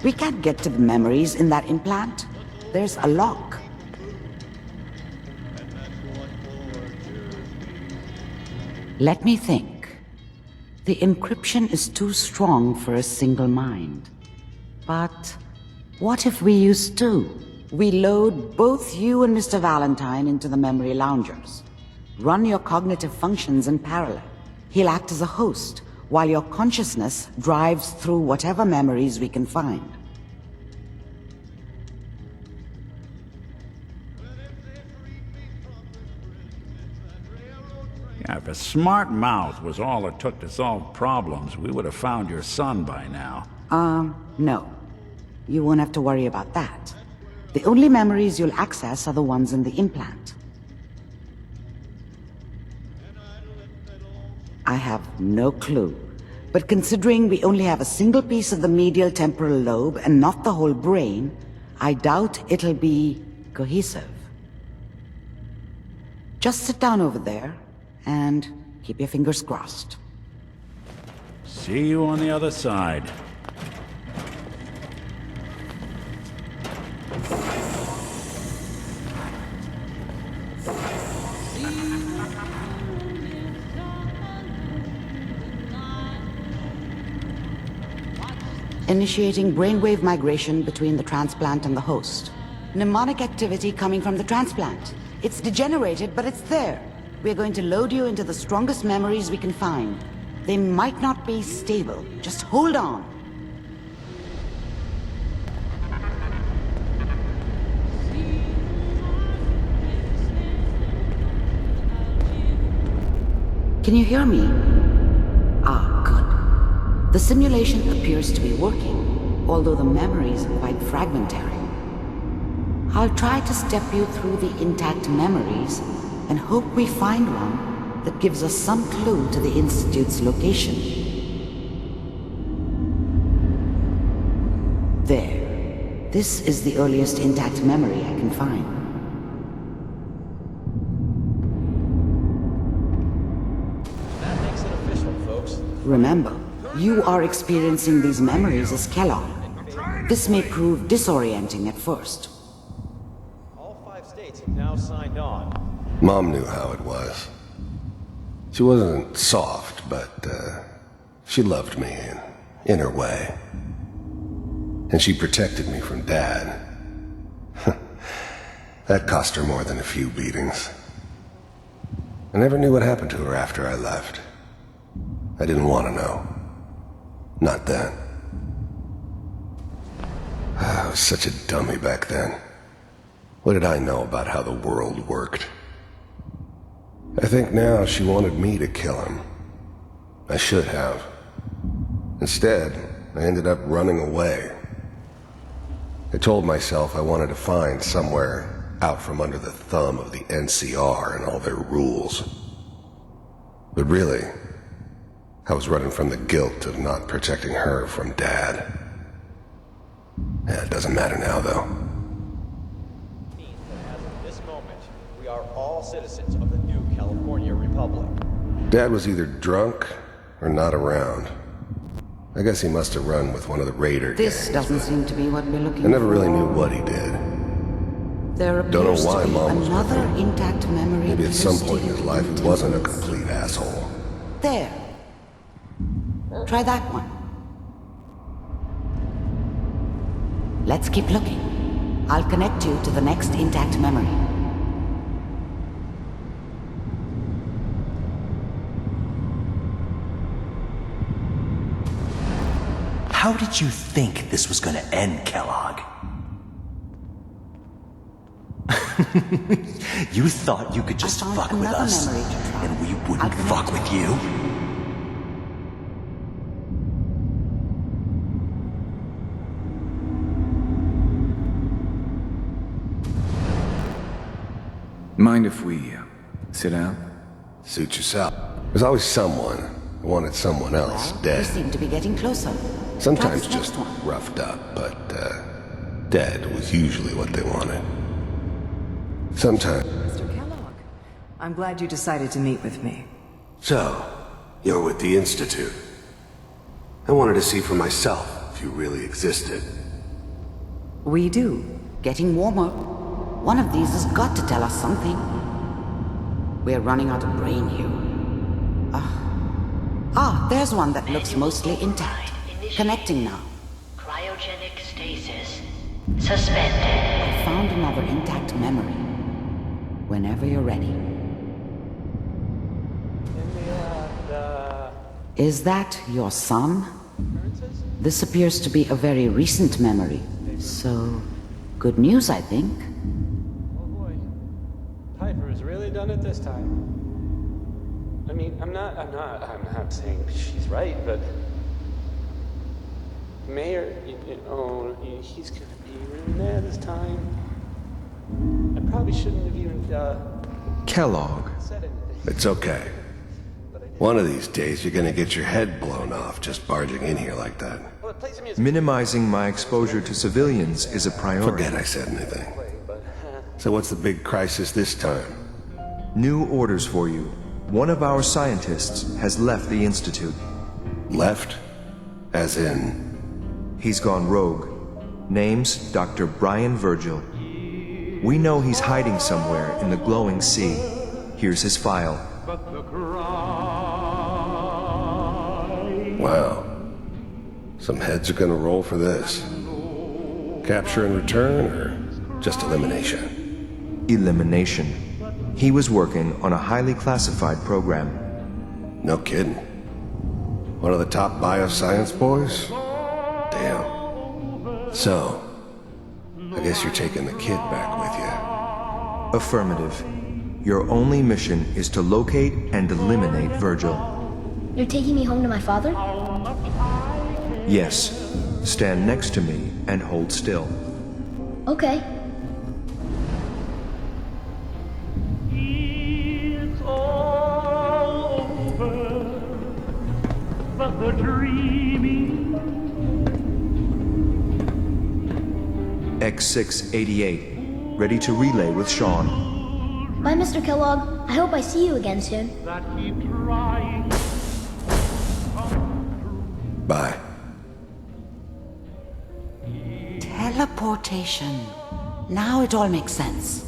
We can't get to the memories in that implant. There's a lock. Let me think. The encryption is too strong for a single mind. But what if we use two? We load both you and Mr. Valentine into the memory loungers. Run your cognitive functions in parallel. He'll act as a host, while your consciousness drives through whatever memories we can find. Yeah, if a smart mouth was all it took to solve problems, we would have found your son by now. No. You won't have to worry about that. The only memories you'll access are the ones in the implant. I have no clue. But considering we only have a single piece of the medial temporal lobe and not the whole brain, I doubt it'll be cohesive. Just sit down over there and keep your fingers crossed. See you on the other side. Initiating brainwave migration between the transplant and the host. Mnemonic activity coming from the transplant. It's degenerated, but it's there. We're going to load you into the strongest memories we can find. They might not be stable. Just hold on. Can you hear me? Ah, good. The simulation appears to be working, although the memories are quite fragmentary. I'll try to step you through the intact memories and hope we find one that gives us some clue to the Institute's location. There. This is the earliest intact memory I can find. That makes it official, folks. Remember, you are experiencing these memories as Kellogg. This may prove disorienting at first. All 5 states have now signed on. Mom knew how it was. She wasn't soft, but, She loved me in her way. And she protected me from Dad. That cost her more than a few beatings. I never knew what happened to her after I left. I didn't want to know. Not then. I was such a dummy back then. What did I know about how the world worked? I think now she wanted me to kill him. I should have. Instead, I ended up running away. I told myself I wanted to find somewhere out from under the thumb of the NCR and all their rules. But really, I was running from the guilt of not protecting her from Dad. Yeah, it doesn't matter now, though. As of this moment, we are all citizens of the new California Republic. Dad was either drunk or not around. I guess he must have run with one of the raider This gangs, doesn't seem to be what we're looking for. I never really knew what he did. There Don't know appears why to be Mom was with another him. intact memory. Maybe at some point in his illustrated life in he wasn't a templates. complete asshole. There. Try that one. Let's keep looking. I'll connect you to the next intact memory. How did you think this was gonna end, Kellogg? You thought you could just fuck with us, and we wouldn't fuck with you? Mind if we sit down? Suit yourself. There's always someone who wanted someone else We dead. seem to be getting closer. Sometimes Try this just next one. roughed up, but dead was usually what they wanted. Sometimes. Mr. Kellogg, I'm glad you decided to meet with me. So, you're with the Institute. I wanted to see for myself if you really existed. We do. Getting warmer. One of these has got to tell us something. We're running out of brain here. There's one that looks mostly intact. Connecting now. Cryogenic stasis suspended. I found another intact memory. Whenever you're ready. Is that your son? This appears to be a very recent memory. So, good news, I think. Oh boy. Piper's really done it this time. I mean, I'm not saying she's right, but Mayor, he's gonna be really mad this time. I probably shouldn't have even, Kellogg. said anything. It's okay. One of these days you're gonna get your head blown off just barging in here like that. Minimizing my exposure to civilians is a priority. Forget I said anything. So what's the big crisis this time? New orders for you. One of our scientists has left the Institute. Left? As in? He's gone rogue. Name's Dr. Brian Virgil. We know he's hiding somewhere in the glowing sea. Here's his file. Wow. Some heads are gonna roll for this. Capture and return, or just elimination? Elimination. He was working on a highly classified program. No kidding. One of the top bioscience boys? Damn. So, I guess you're taking the kid back with you. Affirmative. Your only mission is to locate and eliminate Virgil. You're taking me home to my father? Yes. Stand next to me and hold still. Okay. It's all over, but the dreaming. X688. Ready to relay with Sean. Bye, Mr. Kellogg. I hope I see you again soon. That keep trying. Bye. Teleportation. Now it all makes sense.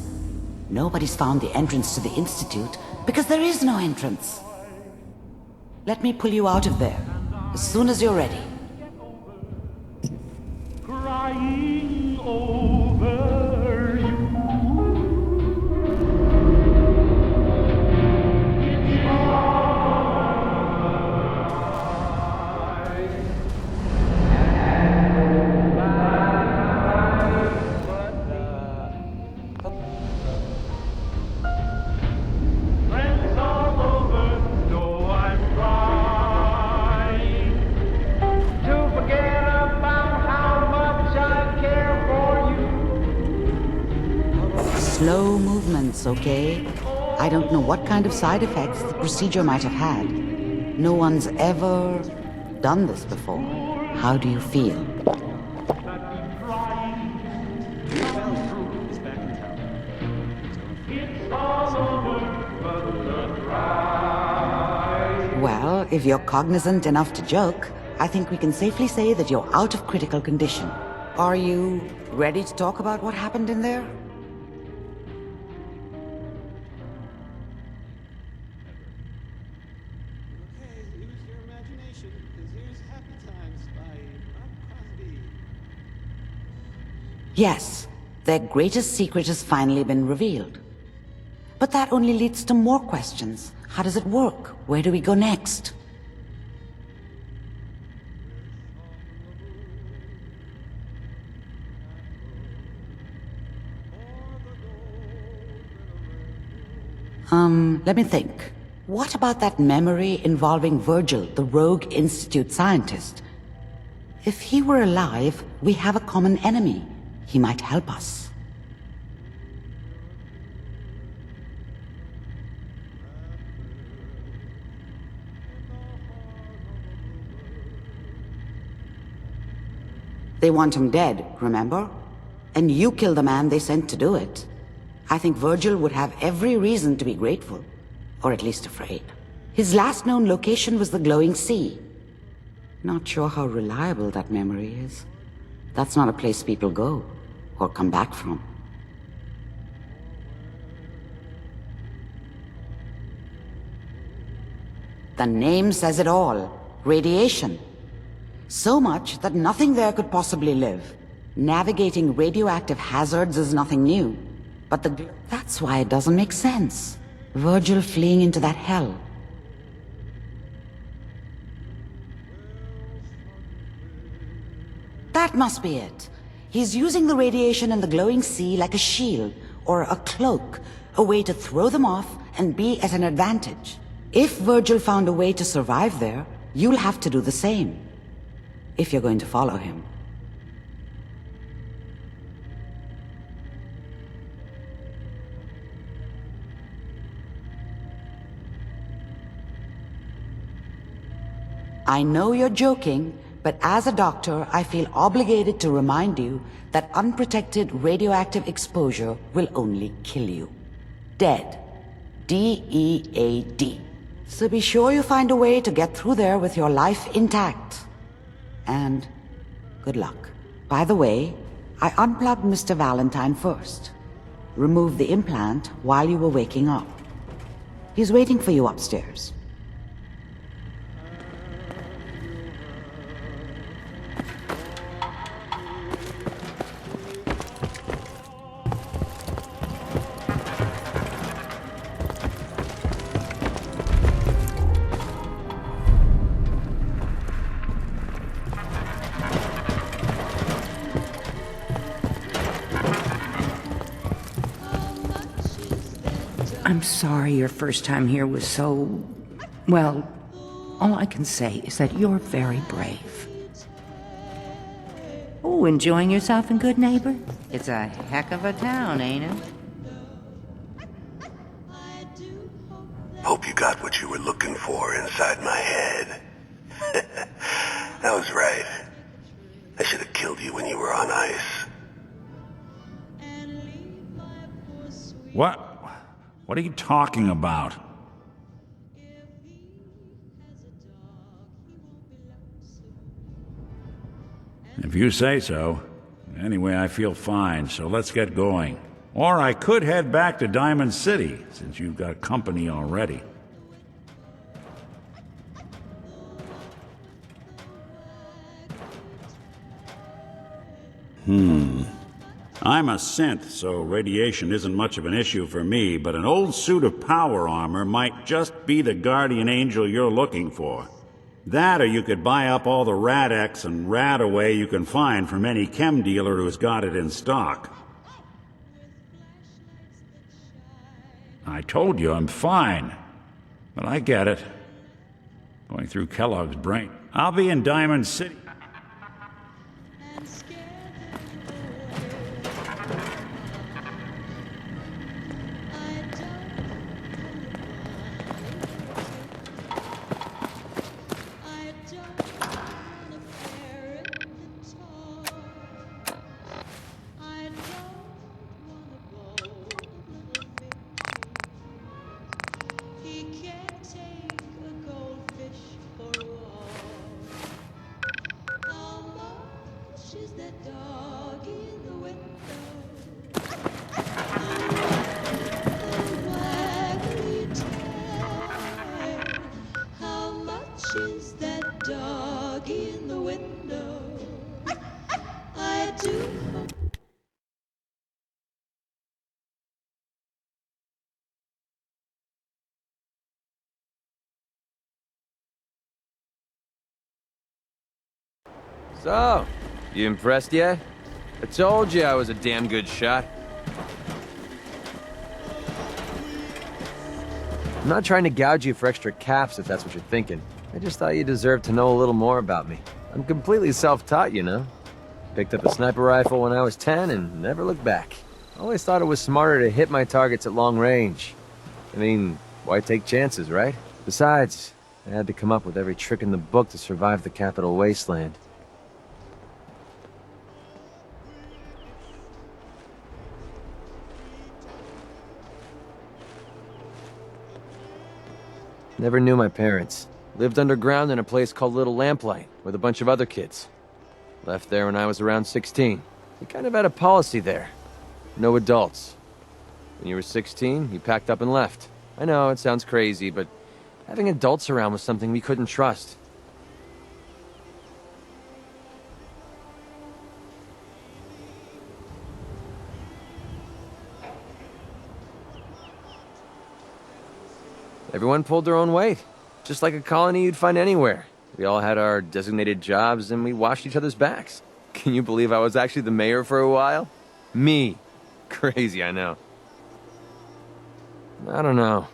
Nobody's found the entrance to the Institute because there is no entrance. Let me pull you out of there. As soon as you're ready. Crying over you. Friends all over know I'm trying to forget about how much I care for you. Slow movements, okay? I don't know what kind of side effects the procedure might have had. No one's ever done this before. How do you feel? Well, if you're cognizant enough to joke, I think we can safely say that you're out of critical condition. Are you ready to talk about what happened in there? Yes, their greatest secret has finally been revealed. But that only leads to more questions. How does it work? Where do we go next? Let me think. What about that memory involving Virgil, the rogue Institute scientist? If he were alive, we have a common enemy. He might help us. They want him dead, remember? And you killed the man they sent to do it. I think Virgil would have every reason to be grateful, or at least afraid. His last known location was the glowing sea. Not sure how reliable that memory is. That's not a place people go, or come back from. The name says it all. Radiation. So much that nothing there could possibly live. Navigating radioactive hazards is nothing new. But that's why it doesn't make sense. Virgil fleeing into that hell. That must be it. He's using the radiation in the glowing sea like a shield, or a cloak, a way to throw them off and be at an advantage. If Virgil found a way to survive there, you'll have to do the same. If you're going to follow him. I know you're joking, but as a doctor, I feel obligated to remind you that unprotected radioactive exposure will only kill you. Dead. D-E-A-D. So be sure you find a way to get through there with your life intact. And good luck. By the way, I unplugged Mr. Valentine first. Removed the implant while you were waking up. He's waiting for you upstairs. I'm sorry your first time here was so... well, all I can say is that you're very brave. Oh, enjoying yourself in Good Neighbor? It's a heck of a town, ain't it? Hope you got what you were looking for inside my head. I was right. I should have killed you when you were on ice. What are you talking about? If you say so. Anyway, I feel fine, so let's get going. Or I could head back to Diamond City, since you've got company already. I'm a synth, so radiation isn't much of an issue for me, but an old suit of power armor might just be the guardian angel you're looking for. That, or you could buy up all the Rad-X and Rad-Away you can find from any chem dealer who's got it in stock. I told you I'm fine, but I get it. Going through Kellogg's brain. I'll be in Diamond City. So, you impressed yet? I told you I was a damn good shot. I'm not trying to gouge you for extra caps if that's what you're thinking. I just thought you deserved to know a little more about me. I'm completely self-taught, you know? Picked up a sniper rifle when I was 10 and never looked back. Always thought it was smarter to hit my targets at long range. I mean, why take chances, right? Besides, I had to come up with every trick in the book to survive the Capital Wasteland. Never knew my parents. Lived underground in a place called Little Lamplight with a bunch of other kids. Left there when I was around 16. We kind of had a policy there. No adults. When you were 16, you packed up and left. I know, it sounds crazy, but having adults around was something we couldn't trust. Everyone pulled their own weight, just like a colony you'd find anywhere. We all had our designated jobs and we watched each other's backs. Can you believe I was actually the mayor for a while? Me. Crazy, I know. I don't know.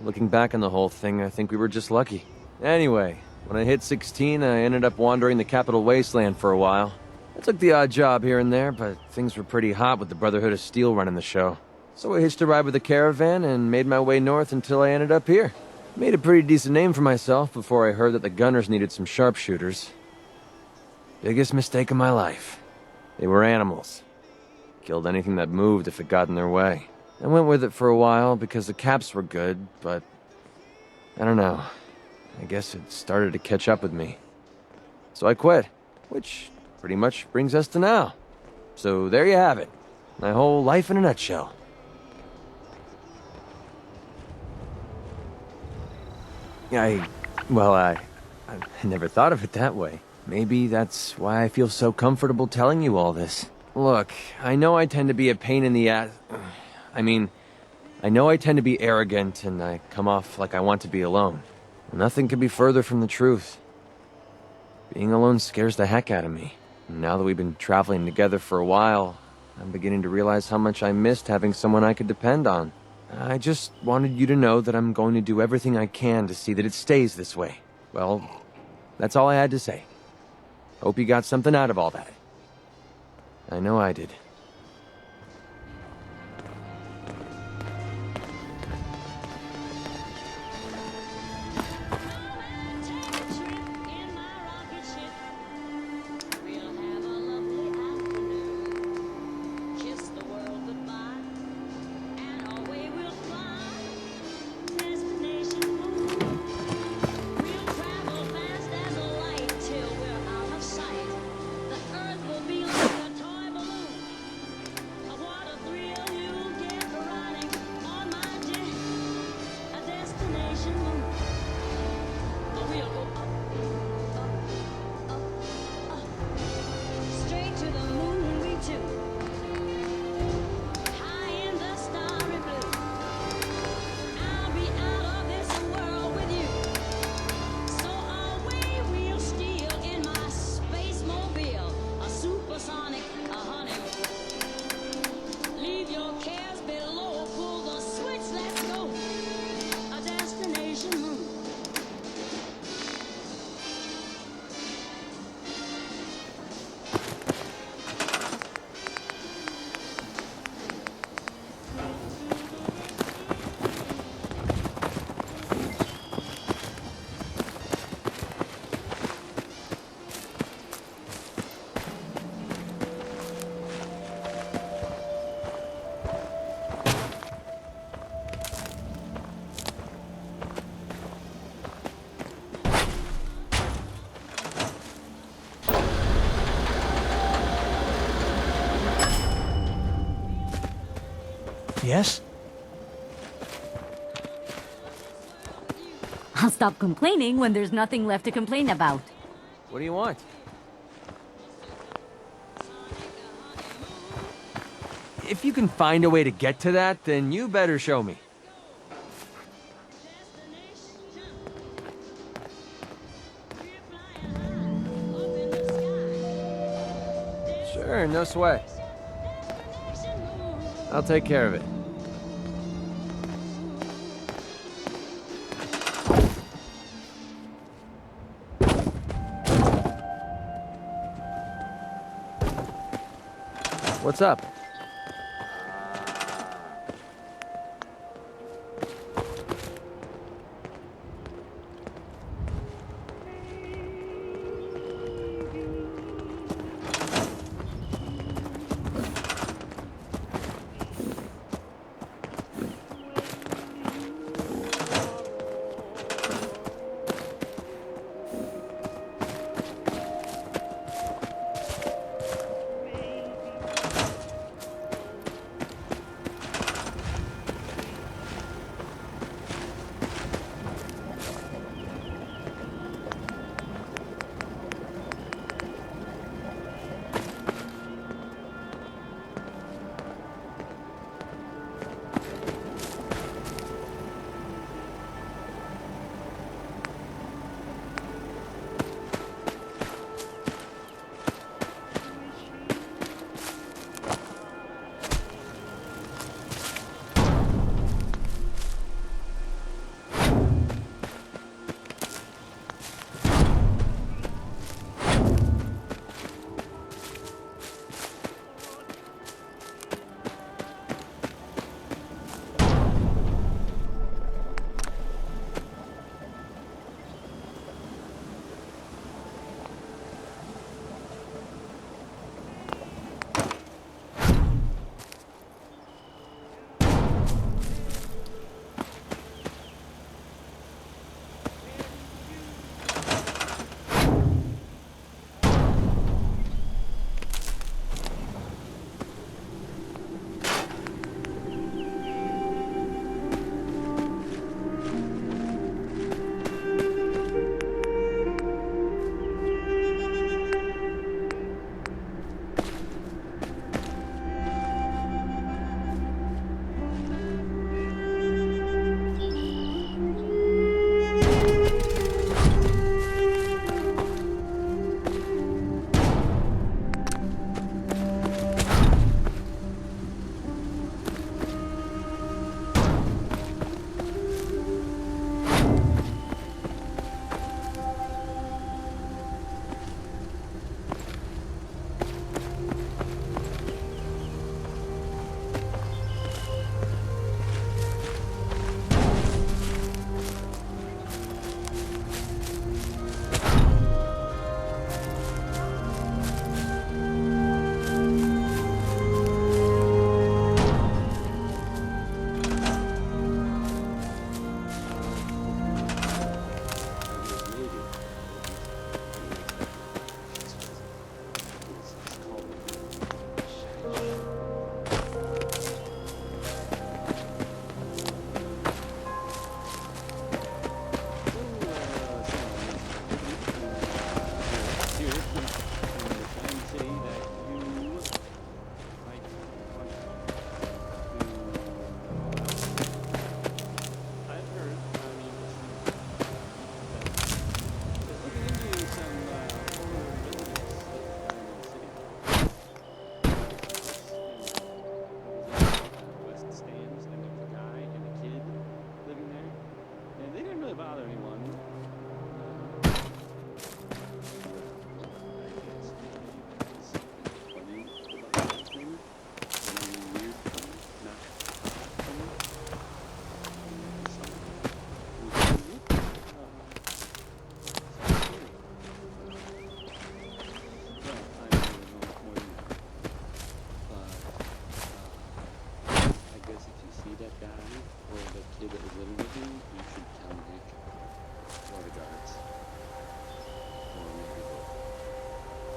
Looking back on the whole thing, I think we were just lucky. Anyway, when I hit 16, I ended up wandering the Capital Wasteland for a while. I took the odd job here and there, but things were pretty hot with the Brotherhood of Steel running the show. So I hitched a ride with a caravan and made my way north until I ended up here. Made a pretty decent name for myself before I heard that the gunners needed some sharpshooters. Biggest mistake of my life. They were animals. Killed anything that moved if it got in their way. I went with it for a while because the caps were good, but I don't know. I guess it started to catch up with me. So I quit, which pretty much brings us to now. So there you have it. My whole life in a nutshell. I never thought of it that way. Maybe that's why I feel so comfortable telling you all this. Look, I know I tend to be a pain in the ass. I know I tend to be arrogant and I come off like I want to be alone. Nothing could be further from the truth. Being alone scares the heck out of me. And now that we've been traveling together for a while, I'm beginning to realize how much I missed having someone I could depend on. I just wanted you to know that I'm going to do everything I can to see that it stays this way. Well, that's all I had to say. Hope you got something out of all that. I know I did. Yes? I'll stop complaining when there's nothing left to complain about. What do you want? If you can find a way to get to that, then you better show me. Sure, no sweat. I'll take care of it. What's up?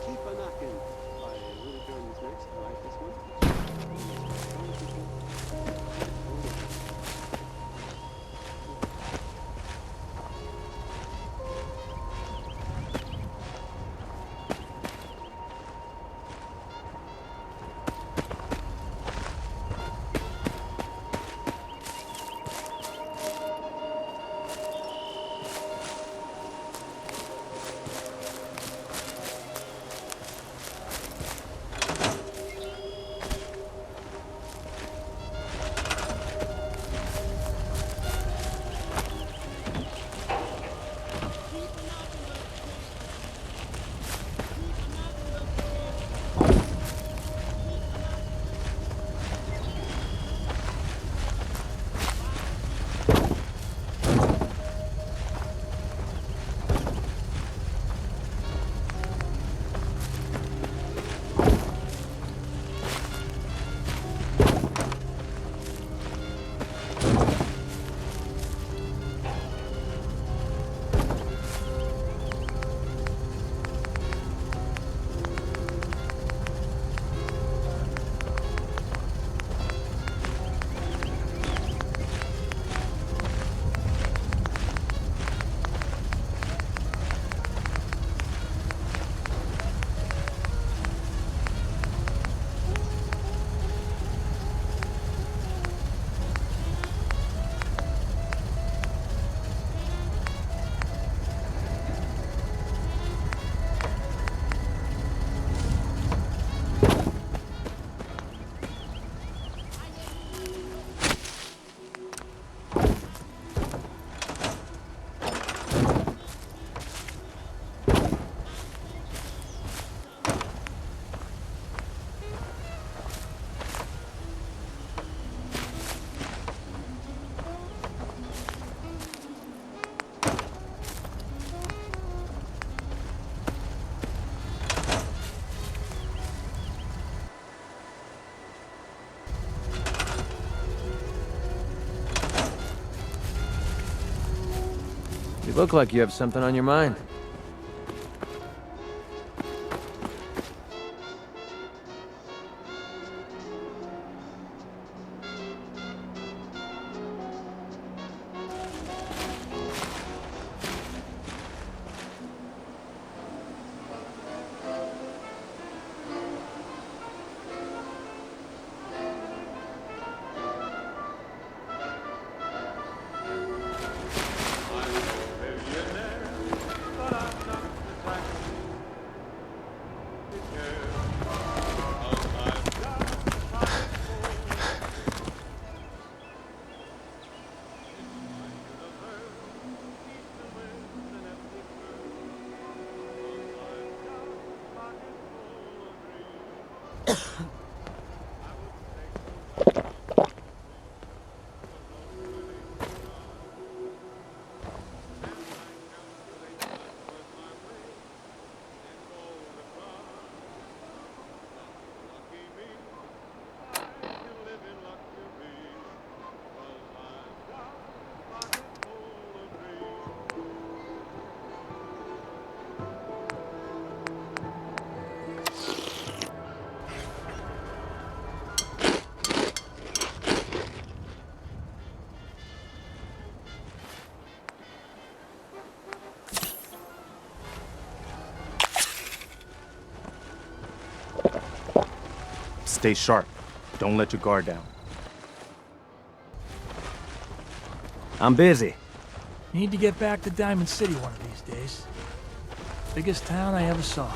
Keep a knocking by a little Jordan's next. I like this one. You look like you have something on your mind. Stay sharp. Don't let your guard down. I'm busy. Need to get back to Diamond City one of these days. Biggest town I ever saw.